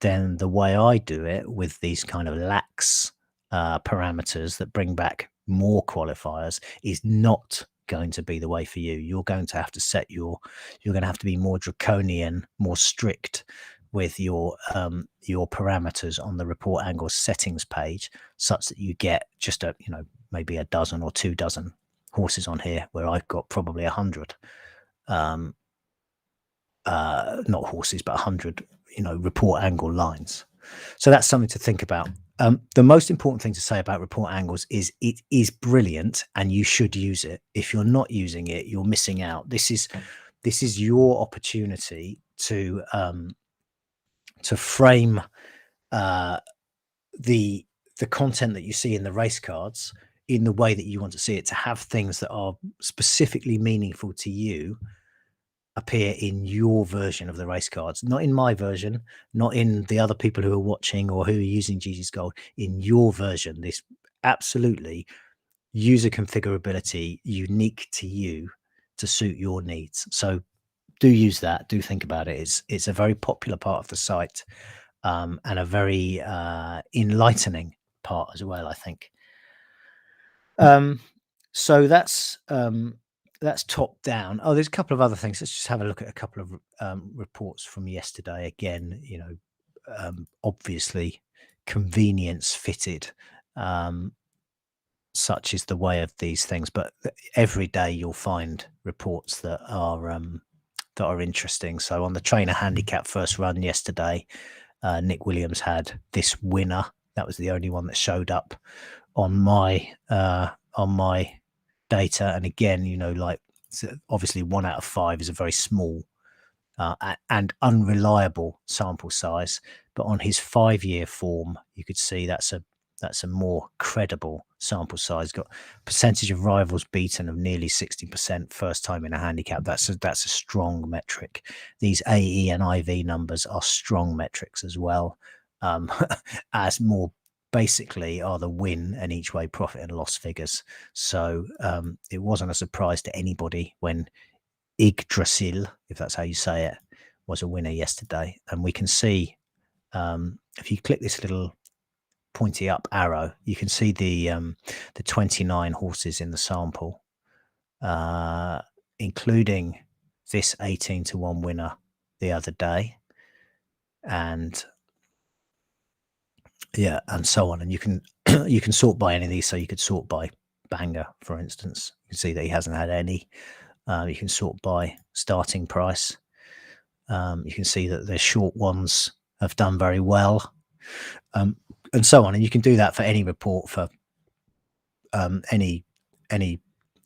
then the way I do it with these kind of lax parameters that bring back more qualifiers is not going to be the way for you. You're going to have to you're going to have to be more draconian, more strict with your parameters on the report angle settings page, such that you get just maybe a dozen or 2 dozen horses on here, where I've got probably 100 not horses, but 100 report angle lines. So that's something to think about. The most important thing to say about report angles is it is brilliant and you should use it. If you're not using it, you're missing out. This is your opportunity to frame the content that you see in the race cards in the way that you want to see it, to have things that are specifically meaningful to you appear in your version of the race cards, not in my version, not in the other people who are watching or who are using Geegeez Gold. In your version, this absolutely user configurability unique to you to suit your needs. So do use that. Do think about it. It's a very popular part of the site, and a very enlightening part as well, I think. So that's top down. Oh, there's a couple of other things. Let's just have a look at a couple of reports from yesterday. Again, obviously convenience fitted. Such is the way of these things, but every day you'll find reports that are interesting. So on the trainer handicap first run yesterday, Nick Williams had this winner. That was the only one that showed up on my data. And again, obviously 1 out of 5 is a very small and unreliable sample size, but on his 5-year form, you could see that's a more credible sample size. Got percentage of rivals beaten of nearly 60% first time in a handicap. That's a strong metric. These AE and IV numbers are strong metrics as well, as more basically are the win and each way profit and loss figures. So it wasn't a surprise to anybody when Yggdrasil, if that's how you say it, was a winner yesterday. And we can see, if you click this little pointy up arrow, you can see the 29 horses in the sample, including this 18-1 winner the other day, and and so on. And you can you can sort by any of these. So you could sort by Banger, for instance. You can see that he hasn't had any. You can sort by starting price. You can see that the short ones have done very well, and so on. And you can do that for any report, for any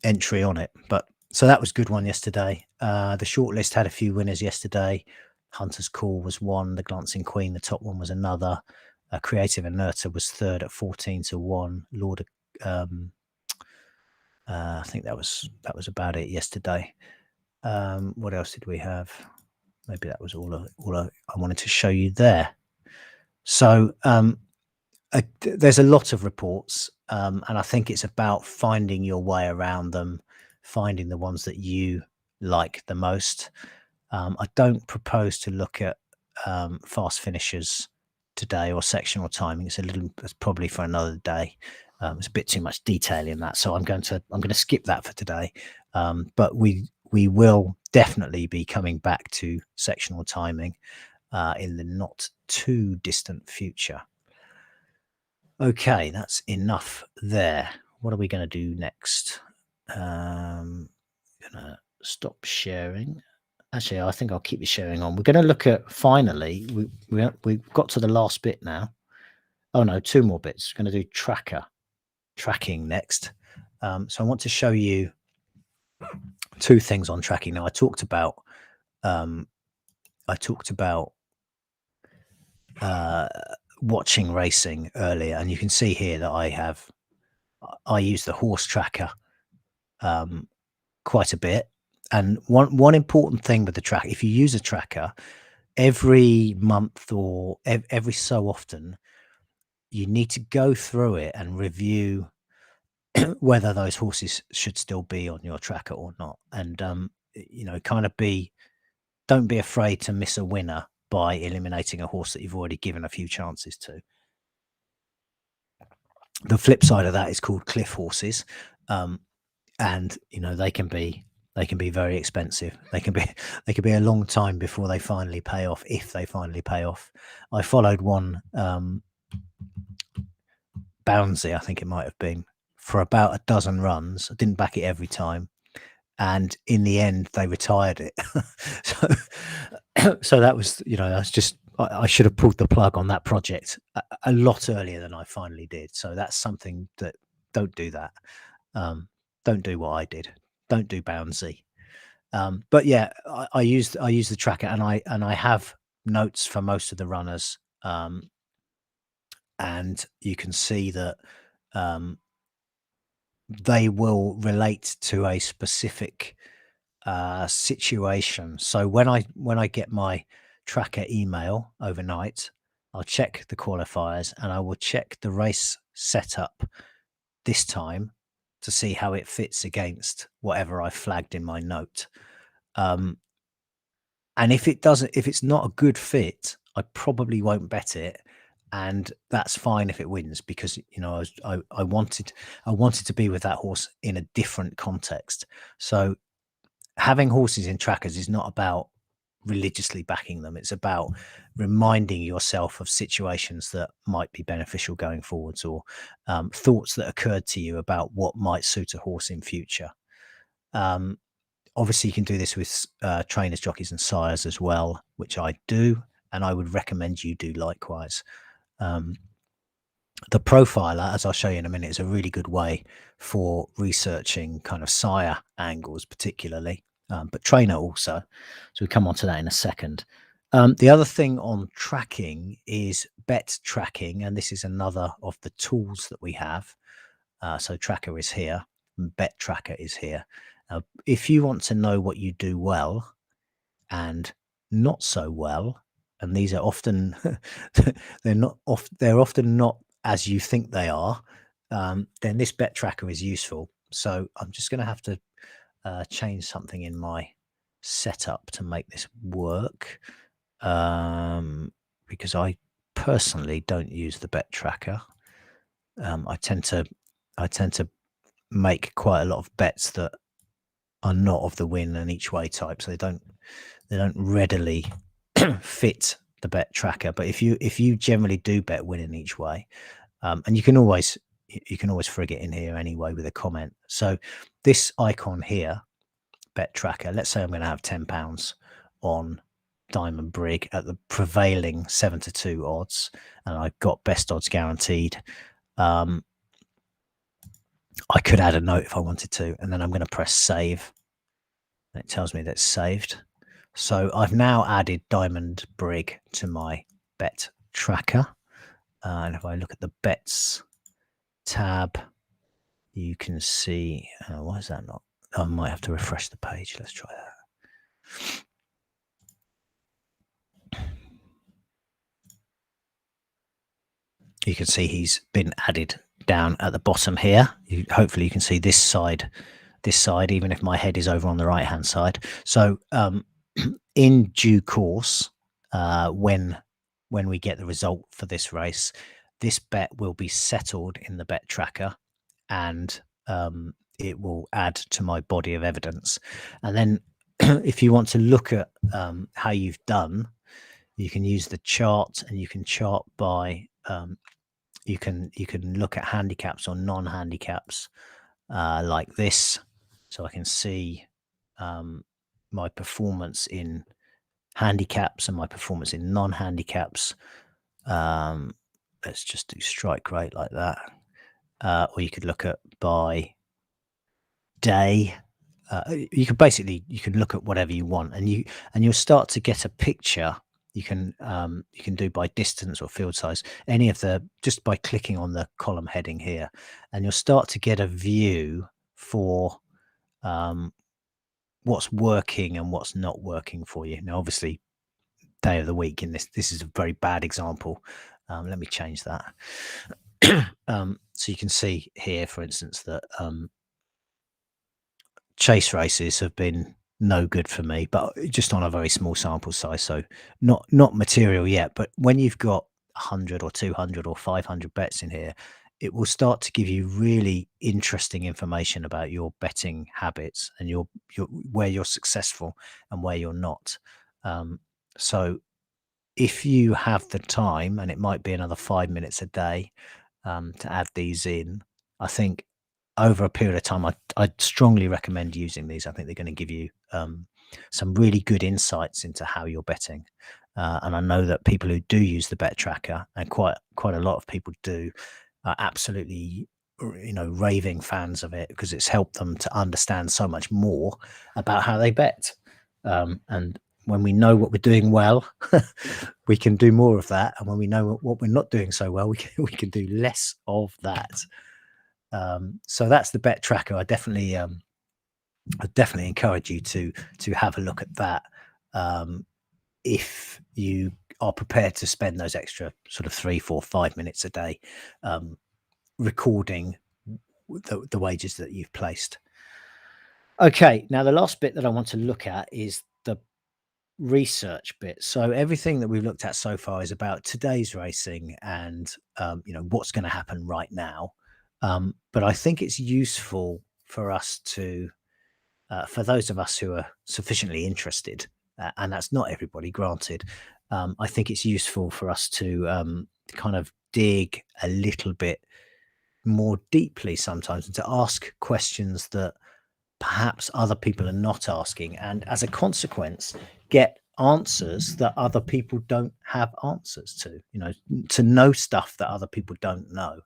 entry on it. But so that was a good one yesterday. The short list had a few winners yesterday. Hunter's Call was one. The Glancing Queen, the top one, was another. Creative Inerta was third at 14-1. Lord, I think that was about it yesterday. What else did we have? Maybe that was all I wanted to show you there. So there's a lot of reports, and I think it's about finding your way around them, finding the ones that you like the most. I don't propose to look at fast finishers today or sectional timing. It's probably for another day. It's a bit too much detail in that, so I'm going to skip that for today. But we will definitely be coming back to sectional timing in the not too distant future. Okay, that's enough there. What are we going to do next? Gonna stop sharing. Actually, I think I'll keep the sharing on. We're going to look at, finally, we've got to the last bit now. Oh no, 2 more bits. We're going to do tracking next. So I want to show you 2 things on tracking. Now I talked about watching racing earlier, and you can see here that I use the horse tracker quite a bit. And one important thing with the track, if you use a tracker, every month or every so often, you need to go through it and review whether those horses should still be on your tracker or not. And don't be afraid to miss a winner by eliminating a horse that you've already given a few chances to. The flip side of that is called cliff horses, and they can be very expensive. They can be a long time before they finally pay off, if they finally pay off. I followed one, Bouncy, I think it might have been, for about a dozen runs. I didn't back it every time, and in the end they retired it. so that was, that's just, I should have pulled the plug on that project a lot earlier than I finally did. So that's something that, don't do that. Don't do what I did. Don't do Bouncy. But yeah, I use the tracker, and I have notes for most of the runners, and you can see that they will relate to a specific situation. So when I get my tracker email overnight, I'll check the qualifiers and I will check the race setup this time to see how it fits against whatever I flagged in my note. And if it's not a good fit, I probably won't bet it, and that's fine if it wins because I wanted to be with that horse in a different context. So having horses in trackers is not about religiously backing them. It's about reminding yourself of situations that might be beneficial going forwards, or thoughts that occurred to you about what might suit a horse in future. Obviously, you can do this with trainers, jockeys, and sires as well, which I do, and I would recommend you do likewise. The profiler, as I'll show you in a minute, is a really good way for researching kind of sire angles, particularly, but trainer also. So we come on to that in a second. The other thing on tracking is bet tracking, and this is another of the tools that we have. So tracker is here, and bet tracker is here. If you want to know what you do well and not so well, and these are often they're often not as you think they are, then this bet tracker is useful. So I'm just going to have to change something in my setup to make this work, because I personally don't use the bet tracker. I tend to make quite a lot of bets that are not of the win and each way type, so they don't readily fit the bet tracker. But if you generally do bet win in each way, and you can always frig it in here anyway with a comment. So this icon here, bet tracker, let's say I'm going to have £10 on Diamond Brig at the prevailing 7-2 odds, and I've got best odds guaranteed. I could add a note if I wanted to, and then I'm going to press save. And it tells me that it's saved. So I've now added Diamond Brig to my bet tracker. And if I look at the bets tab, you can see, why is that not? I might have to refresh the page. Let's try that. You can see he's been added down at the bottom here. Hopefully you can see this side, even if my head is over on the right hand side. So in due course, when we get the result for this race, this bet will be settled in the bet tracker, and it will add to my body of evidence. And then if you want to look at how you've done, you can use the chart, and you can chart by you can look at handicaps or non-handicaps like this. So I can see my performance in handicaps and my performance in non-handicaps. Let's just do strike rate like that. Or you could look at by day. You can look at whatever you want, and you'll start to get a picture. You can do by distance or field size, any of the, just by clicking on the column heading here, and you'll start to get a view for what's working and what's not working for you. Now, obviously, day of the week in this is a very bad example. Let me change that. So you can see here, for instance, that chase races have been no good for me, but just on a very small sample size, so not material yet. But when you've got 100 or 200 or 500 bets in here, it will start to give you really interesting information about your betting habits and your where you're successful and where you're not. So if you have the time, and it might be another 5 minutes a day to add these in, I think over a period of time, I'd strongly recommend using these. I think they're going to give you some really good insights into how you're betting. And I know that people who do use the bet tracker, and quite a lot of people do, are absolutely raving fans of it, because it's helped them to understand so much more about how they bet. And when we know what we're doing well, we can do more of that. And when we know what we're not doing so well, we can do less of that. So that's the bet tracker. I definitely I definitely encourage you to have a look at that, if you are prepared to spend those extra sort of 3, 4, 5 minutes a day, um, recording the wages that you've placed. Okay, now the last bit that I want to look at is the research bit. So everything that we've looked at so far is about today's racing and what's going to happen right now. But I think it's useful for us to, for those of us who are sufficiently interested, and that's not everybody, granted. I think it's useful for us to kind of dig a little bit more deeply sometimes and to ask questions that perhaps other people are not asking, and as a consequence get answers that other people don't have answers to, to know stuff that other people don't know.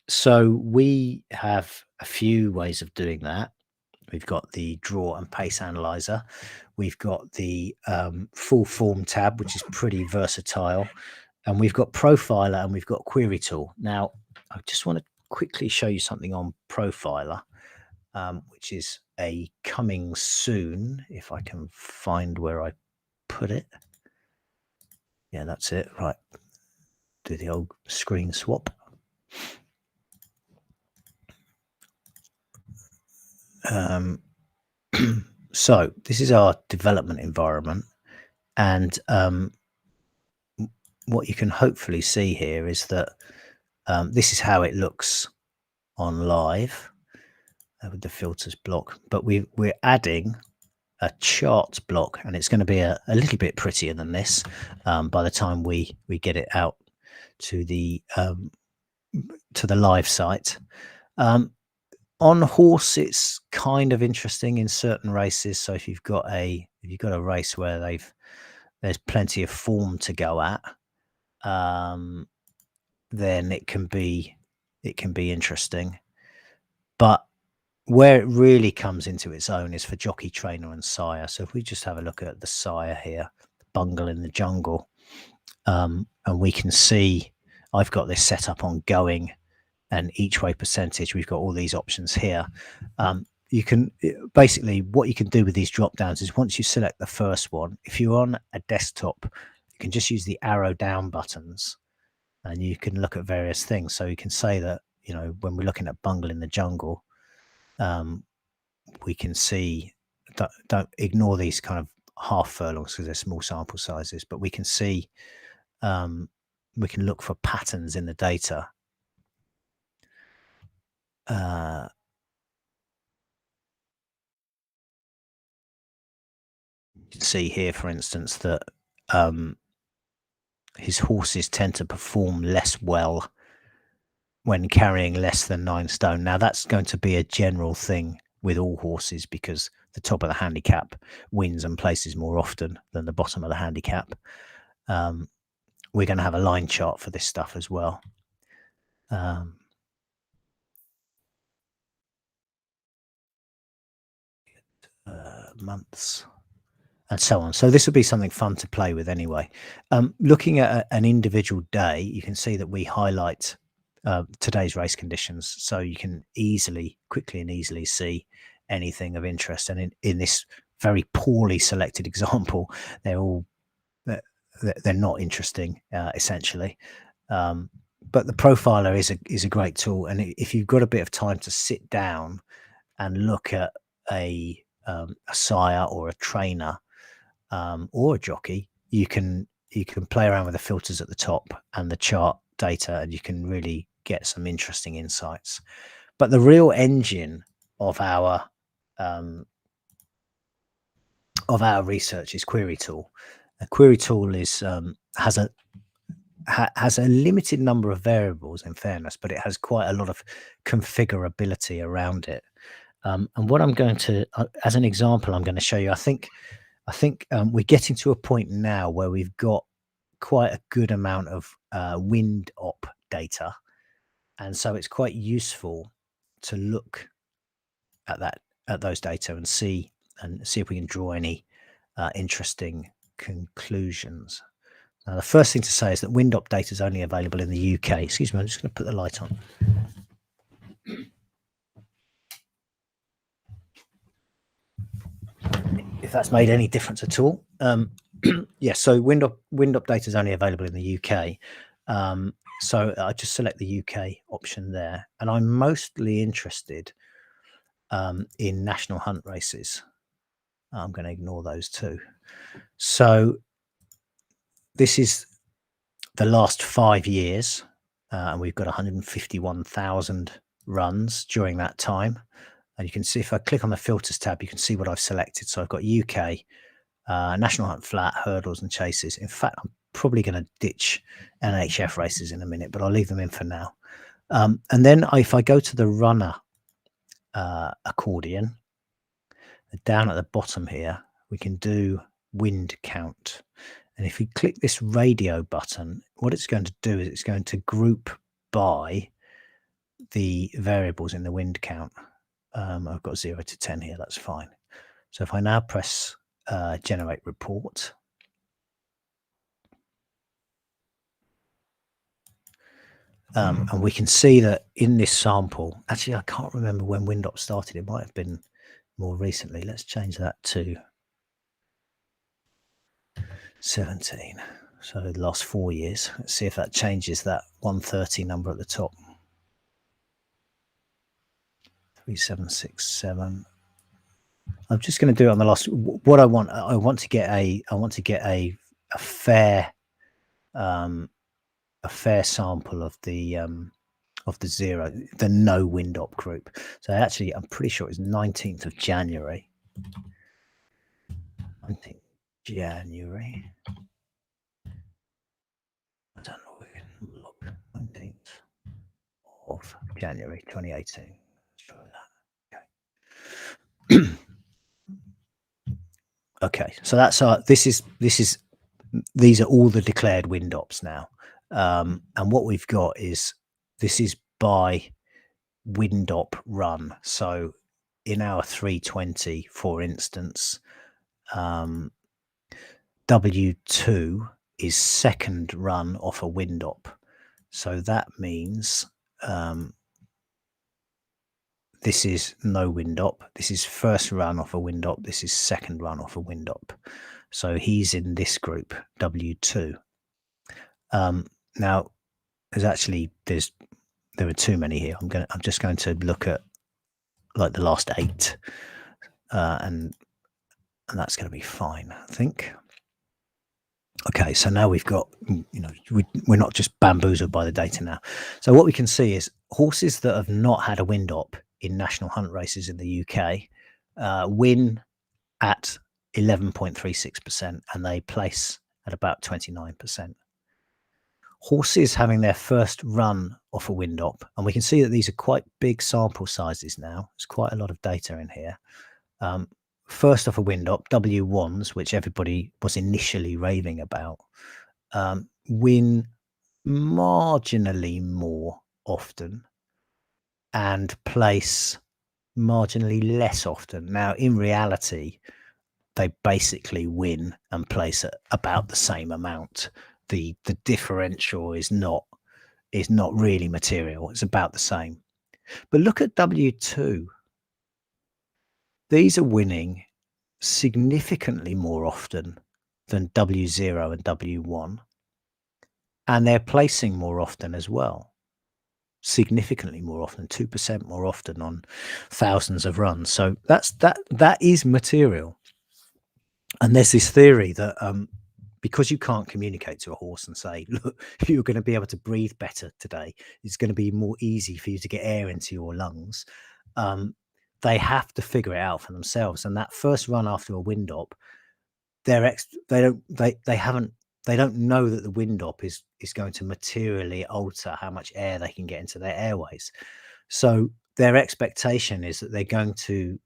So we have a few ways of doing that. We've got the draw and pace analyzer. We've got the full form tab, which is pretty versatile, and we've got profiler and we've got query tool. Now I just want to quickly show you something on profiler, which is a coming soon, if I can find where I put it. Yeah, that's it. Right. Do the old screen swap. So this is our development environment. And what you can hopefully see here is that this is how it looks on live with the filters block. But we're adding a charts block, and it's going to be a little bit prettier than this by the time we get it out to the live site. On horse, it's kind of interesting in certain races. So if you've got a race where there's plenty of form to go at, then it can be interesting. But where it really comes into its own is for jockey, trainer, and sire. So if we just have a look at the sire here, Bungle in the Jungle, and we can see I've got this set up on going and each way percentage. We've got all these options here. You can basically, what you can do with these drop downs is once you select the first one, if you're on a desktop, you can just use the arrow down buttons and you can look at various things. So you can say that, when we're looking at Bungle in the Jungle, we can see, don't ignore these kind of half furlongs because they're small sample sizes, but we can see, we can look for patterns in the data. You can see here, for instance, that his horses tend to perform less well when carrying less than 9 stone. Now, that's going to be a general thing with all horses because the top of the handicap wins and places more often than the bottom of the handicap. We're going to have a line chart for this stuff as well. Months and so on. So this will be something fun to play with anyway. Looking at an individual day, you can see that we highlight today's race conditions, so you can quickly and easily see anything of interest. And in this very poorly selected example, they're not interesting, essentially. But the profiler is a great tool, and if you've got a bit of time to sit down and look at a sire or a trainer or a jockey, you can play around with the filters at the top and the chart data, and you can really get some interesting insights. But the real engine of our research is query tool. A query tool is has a limited number of variables, in fairness, but it has quite a lot of configurability around it. And what I'm going to, as an example, I'm going to show you. I think we're getting to a point now where we've got quite a good amount of wind op data, and so it's quite useful to look at those data and see if we can draw any interesting conclusions. Now, the first thing to say is that wind op data is only available in the UK. Excuse me, I'm just going to put the light on. if that's made any difference at all. Yeah, so wind up data is only available in the UK. So I just select the UK option there, and I'm mostly interested in national hunt races. I'm going to ignore those too. So this is the last 5 years, and we've got 151,000 runs during that time. And you can see if I click on the filters tab, you can see what I've selected. So I've got UK, national hunt flat, hurdles and chases. In fact, I'm probably going to ditch NHF races in a minute, but I'll leave them in for now. And then if I go to the runner accordion, down at the bottom here, we can do wind count. And if we click this radio button, what it's going to do is it's going to group by the variables in the wind count. I've got 0 to 10 here, that's fine. So if I now press generate report, and we can see that in this sample, actually, I can't remember when WindOp started. It might have been more recently. Let's change that to 17. So the last 4 years. Let's see if that changes that 130 number at the top. 3767. I'm just going to do it on the last. What I want to get a fair sample of the 0, the no wind op group. So actually, I'm pretty sure it's 19th of January. 19th January. I don't know. We can look. 19th of January 2018. Let's try that. Okay. Okay, so that's these are all the declared wind ops now, and what we've got is this is by wind op run. So in our 320, for instance, W2 is second run off a wind op, so that means this is no wind op. This is first run off a wind op. This is second run off a wind op. So he's in this group, W2. Now, there are too many here. I'm just going to look at like the last 8, and that's going to be fine, I think. Okay, so now we've got, we're not just bamboozled by the data now. So what we can see is horses that have not had a wind op in national hunt races in the UK win at 11.36%, and they place at about 29%. Horses having their first run off a wind op, and we can see that these are quite big sample sizes now. There's quite a lot of data in here. First off a wind op, W1s, which everybody was initially raving about, win marginally more often and place marginally less often. Now, in reality, they basically win and place at about the same amount. The differential is not really material. It's about the same. But look at W2. These are winning significantly more often than W0 and W1, and they're placing more often as well, significantly more often, 2% more often on thousands of runs. So that is material. And there's this theory that because you can't communicate to a horse and say, look, you're going to be able to breathe better today, it's going to be more easy for you to get air into your lungs, they have to figure it out for themselves. And that first run after a wind op, they don't know that the wind op is going to materially alter how much air they can get into their airways. So their expectation is that they're going to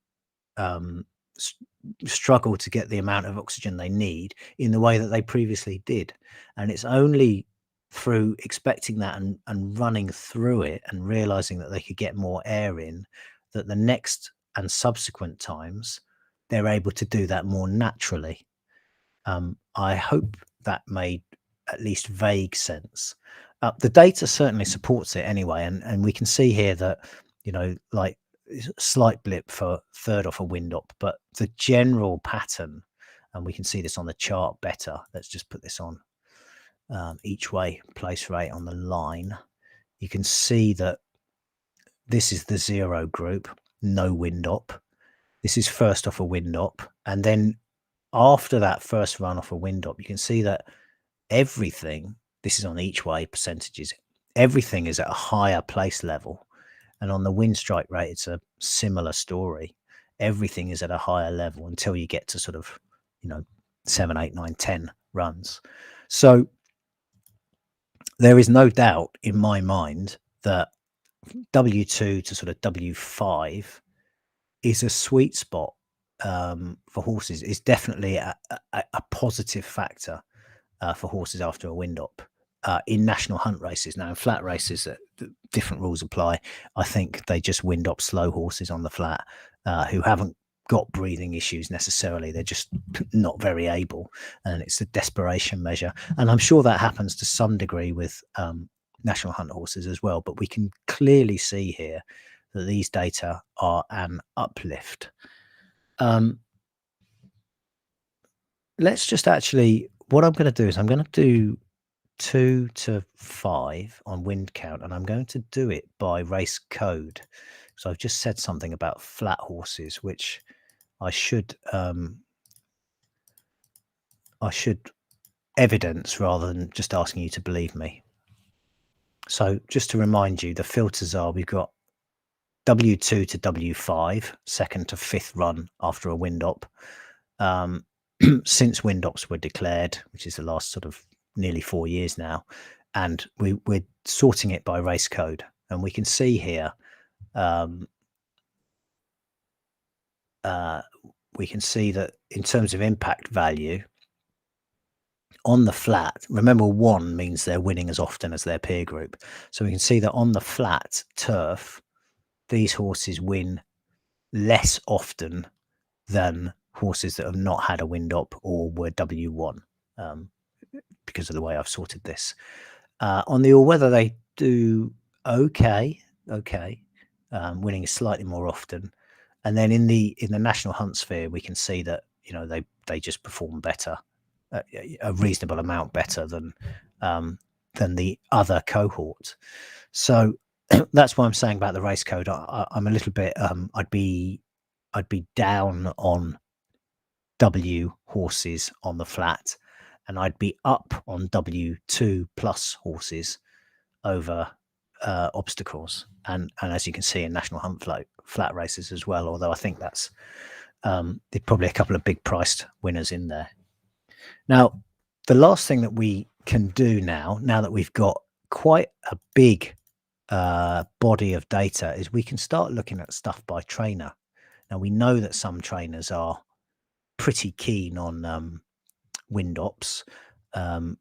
struggle to get the amount of oxygen they need in the way that they previously did. And it's only through expecting that and running through it and realizing that they could get more air in, that the next and subsequent times they're able to do that more naturally. I hope that made at least vague sense. The data certainly supports it anyway, and we can see here that like slight blip for third off a wind up, but the general pattern, and we can see this on the chart better. Let's just put this on each way place rate on the line. You can see that this is the 0 group, no wind up. This is first off a wind up, and then after that first run off a wind up, you can see that everything, this is on each way percentages, everything is at a higher place level. And on the wind strike rate, it's a similar story. Everything is at a higher level until you get to sort of, 7, 8, 9, 10 runs. So there is no doubt in my mind that W2 to sort of W5 is a sweet spot for horses. Is definitely a positive factor for horses after a wind up in national hunt races. Now in flat races, different rules apply. I think they just wind up slow horses on the flat who haven't got breathing issues necessarily. They're just not very able, and it's a desperation measure. And I'm sure that happens to some degree with national hunt horses as well. But we can clearly see here that these data are an uplift. Let's just actually, what I'm going to do is I'm going to do 2 to 5 on wind count, and I'm going to do it by race code. So I've just said something about flat horses, which I should evidence rather than just asking you to believe me. So just to remind you, the filters are, we've got W2 to W5, second to fifth run after a wind up. Since wind ups were declared, which is the last sort of nearly 4 years now, and we're sorting it by race code, and we can see here we can see that in terms of impact value on the flat, remember 1 means they're winning as often as their peer group, so we can see that on the flat turf these horses win less often than horses that have not had a wind up or were W1, because of the way I've sorted this. On the all-weather, they do okay, winning slightly more often. And then in the national hunt sphere, we can see that they just perform better, a reasonable amount better than the other cohort. So that's why I'm saying about the race code. I'm a little bit. I'd be down on W horses on the flat, and I'd be up on W2 plus horses over obstacles, and as you can see in national hunt flat races as well, although I think that's there's probably a couple of big priced winners in there. Now the last thing that we can do now that we've got quite a big body of data, is we can start looking at stuff by trainer. Now we know that some trainers are pretty keen on wind ops,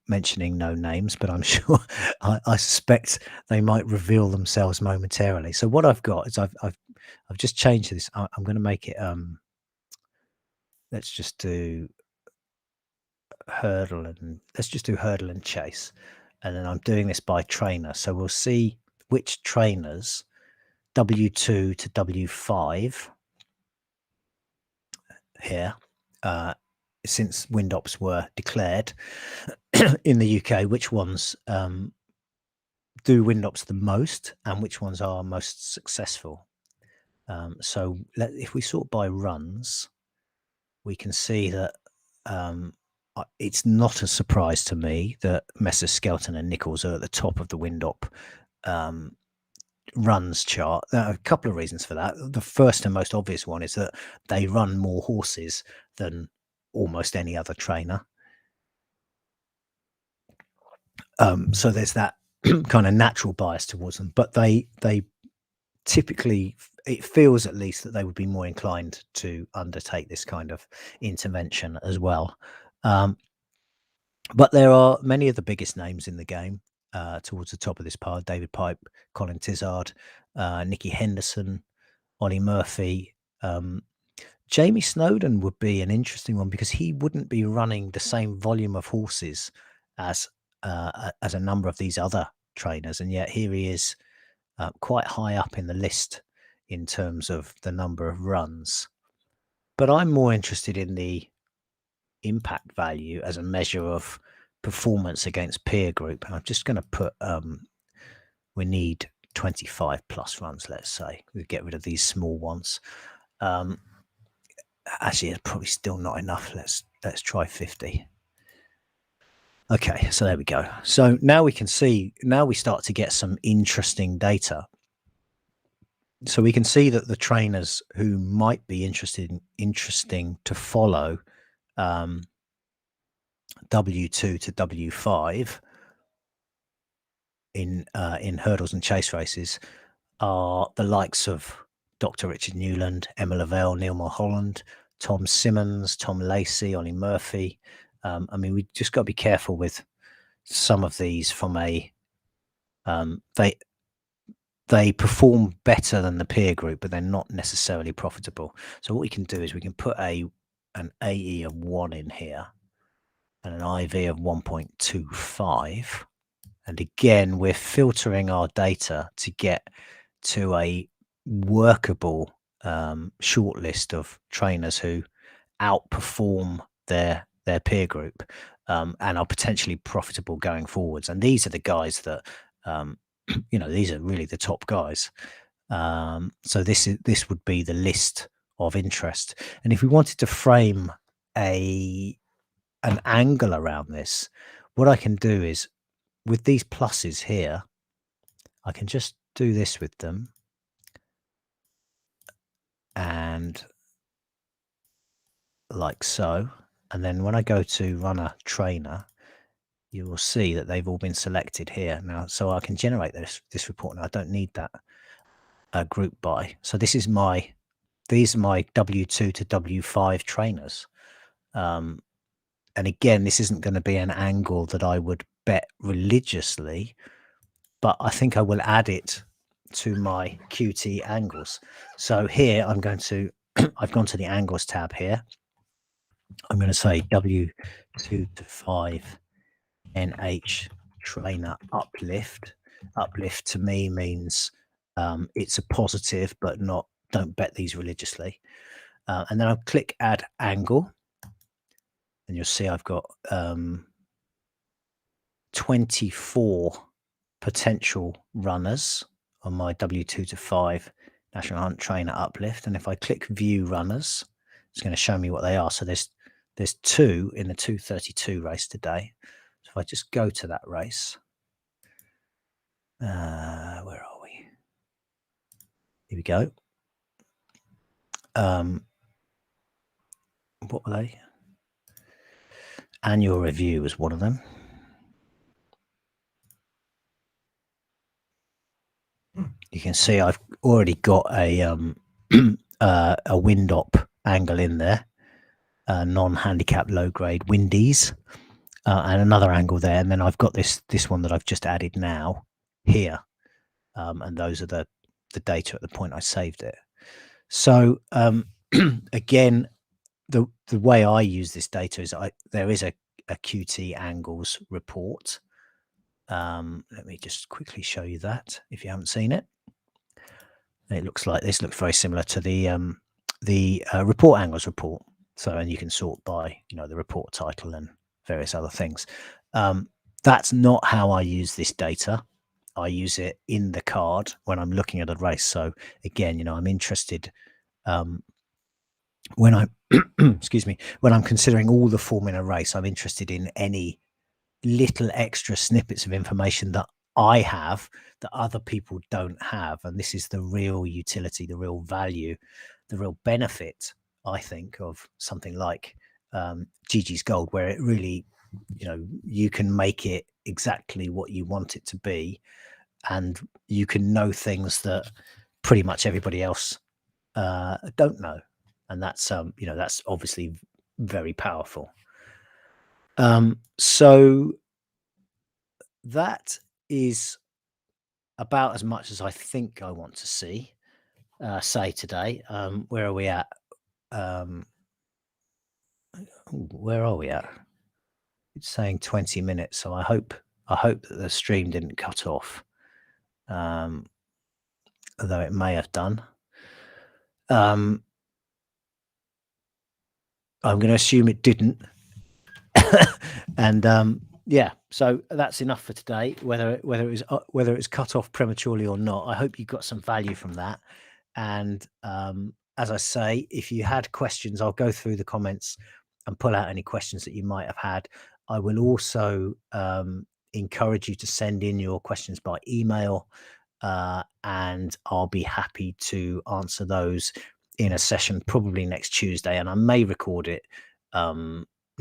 mentioning no names, but I'm sure I suspect they might reveal themselves momentarily. So what I've got is I've just changed this. I'm going to make it let's just do hurdle, and chase, and then I'm doing this by trainer, so we'll see which trainers W2 to W5 here, since wind ops were declared in the UK, which ones do wind ops the most and which ones are most successful. So if we sort by runs, we can see that it's not a surprise to me that Messrs Skelton and Nichols are at the top of the wind up runs chart. There are a couple of reasons for that. The first and most obvious one is that they run more horses than almost any other trainer. So there's that kind of natural bias towards them, but they typically, it feels at least, that they would be more inclined to undertake this kind of intervention as well. But there are many of the biggest names in the game towards the top of this pile: David Pipe, Colin Tizard, Nicky Henderson, Ollie Murphy. Jamie Snowden would be an interesting one, because he wouldn't be running the same volume of horses as a number of these other trainers, and yet here he is, quite high up in the list in terms of the number of runs. But I'm more interested in the impact value as a measure of performance against peer group. And I'm just going to put, we need 25 plus runs, let's say. We get rid of these small ones. Actually, it's probably still not enough. Let's try 50. Okay, so there we go. So now we can see, now we start to get some interesting data. So we can see that the trainers who might be interesting to follow W2 to W5 in hurdles and chase races are the likes of Dr. Richard Newland, Emma Lavelle, Neil Mulholland, Tom Simmons, Tom Lacey, Ollie Murphy. I mean, we just got to be careful with some of these from a they perform better than the peer group, but they're not necessarily profitable. So what we can do is we can put an AE of 1 in here and an IV of 1.25. And again, we're filtering our data to get to a workable short list of trainers who outperform their peer group and are potentially profitable going forwards. And these are the guys that these are really the top guys. So this would be the list of interest. And if we wanted to frame an angle around this, what I can do is with these pluses here, I can just do this with them. And like so. And then when I go to run a trainer, you will see that they've all been selected here now. So I can generate this report now. I don't need that group by. So these are my W2 to W5 trainers. And again, this isn't going to be an angle that I would bet religiously, but I think I will add it to my QT angles. So here I'm going to, I've gone to the angles tab here. I'm going to say W2 to 5 NH trainer uplift. Uplift to me means it's a positive, but don't bet these religiously. And then I'll click add angle. And you'll see I've got 24 potential runners on my W2 to 5 National Hunt Trainer uplift. And if I click view runners, it's going to show me what they are. So there's 2 in the 232 race today. So if I just go to that race, where are we? Here we go. What were they? Annual review was one of them. You can see I've already got a wind op angle in there, non-handicap low grade windies, and another angle there. And then I've got this one that I've just added now here. And those are the data at the point I saved it. So again, the way I use this data is there is a QT angles report. Let me just quickly show you that if you haven't seen it. It looks like this. Looks very similar to the report angles report. So, and you can sort by the report title and various other things. That's not how I use this data. I use it in the card when I'm looking at a race. So again, I'm interested when I excuse me, when I'm considering all the form in a race, I'm interested in any little extra snippets of information that I have that other people don't have. And this is the real utility, the real value, the real benefit, I think, of something like Geegeez Gold, where it really, you can make it exactly what you want it to be. And you can know things that pretty much everybody else don't know. And that's, that's obviously very powerful. So that is about as much as I think I want to say today. Where are we at? Where are we at? It's saying 20 minutes. So I hope that the stream didn't cut off. Although it may have done. Um, I'm going to assume it didn't. And yeah, so that's enough for today. Whether it was cut off prematurely or not, I hope you got some value from that. And as I say, if you had questions, I'll go through the comments and pull out any questions that you might have had. I will also encourage you to send in your questions by email, and I'll be happy to answer those in a session probably next Tuesday. And I may record it.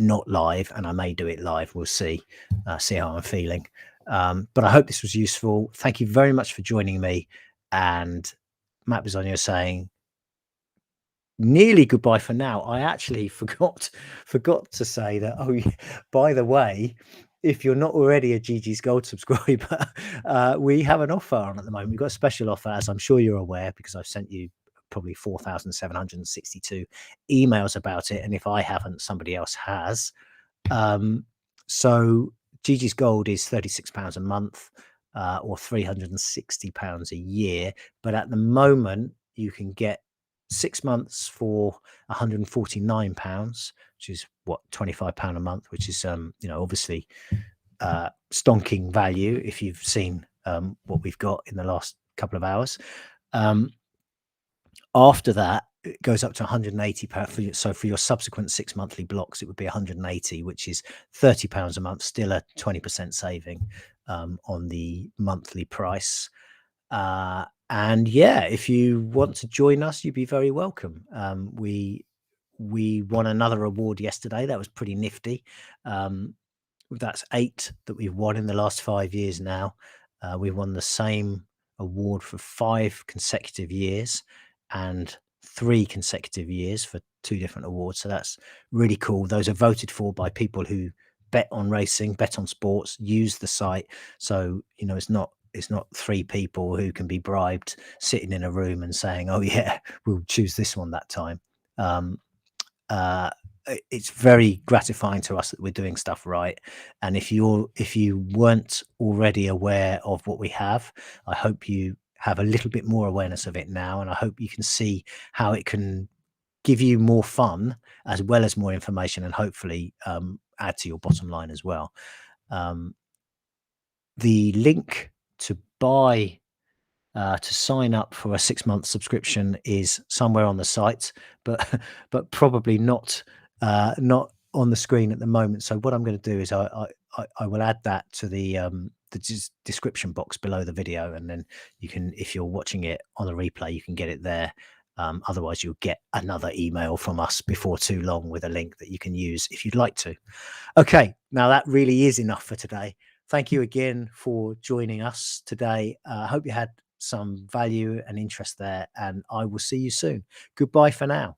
Not live, and I may do it live. We'll see how I'm feeling. But I hope this was useful. Thank you very much for joining me. And Matt Bisogno saying nearly goodbye for now. I actually forgot to say that. Oh, by the way, if you're not already a Geegeez Gold subscriber, we have an offer on at the moment. We've got a special offer, as I'm sure you're aware, because I've sent you probably 4,762 emails about it. And if I haven't, somebody else has. So Geegeez Gold is £36 a month, or £360 a year. But at the moment, you can get 6 months for £149, which is what, £25 a month, which is obviously stonking value if you've seen what we've got in the last couple of hours. After that, it goes up to £180. So for your subsequent 6 monthly blocks, it would be 180, which is £30 a month, still a 20% saving on the monthly price. And yeah, if you want to join us, you'd be very welcome. We won another award yesterday. That was pretty nifty. That's 8 that we've won in the last 5 years now. We won the same award for 5 consecutive years and 3 consecutive years for 2 different awards. So that's really cool. Those are voted for by people who bet on racing, bet on sports, use the site. So, it's not 3 people who can be bribed sitting in a room and saying, oh yeah, we'll choose this one that time. It's very gratifying to us that we're doing stuff right. And if you weren't already aware of what we have, I hope you have a little bit more awareness of it now, and I hope you can see how it can give you more fun as well as more information, and hopefully add to your bottom line as well. The link to buy to sign up for a 6-month subscription is somewhere on the site, but probably not on the screen at the moment. So what I'm going to do is I will add that to the description box below the video, and then you can, if you're watching it on the replay, you can get it there. Otherwise, you'll get another email from us before too long with a link that you can use if you'd like to. Okay, now that really is enough for today. Thank you again for joining us today. I hope you had some value and interest there, and I will see you soon. Goodbye for now.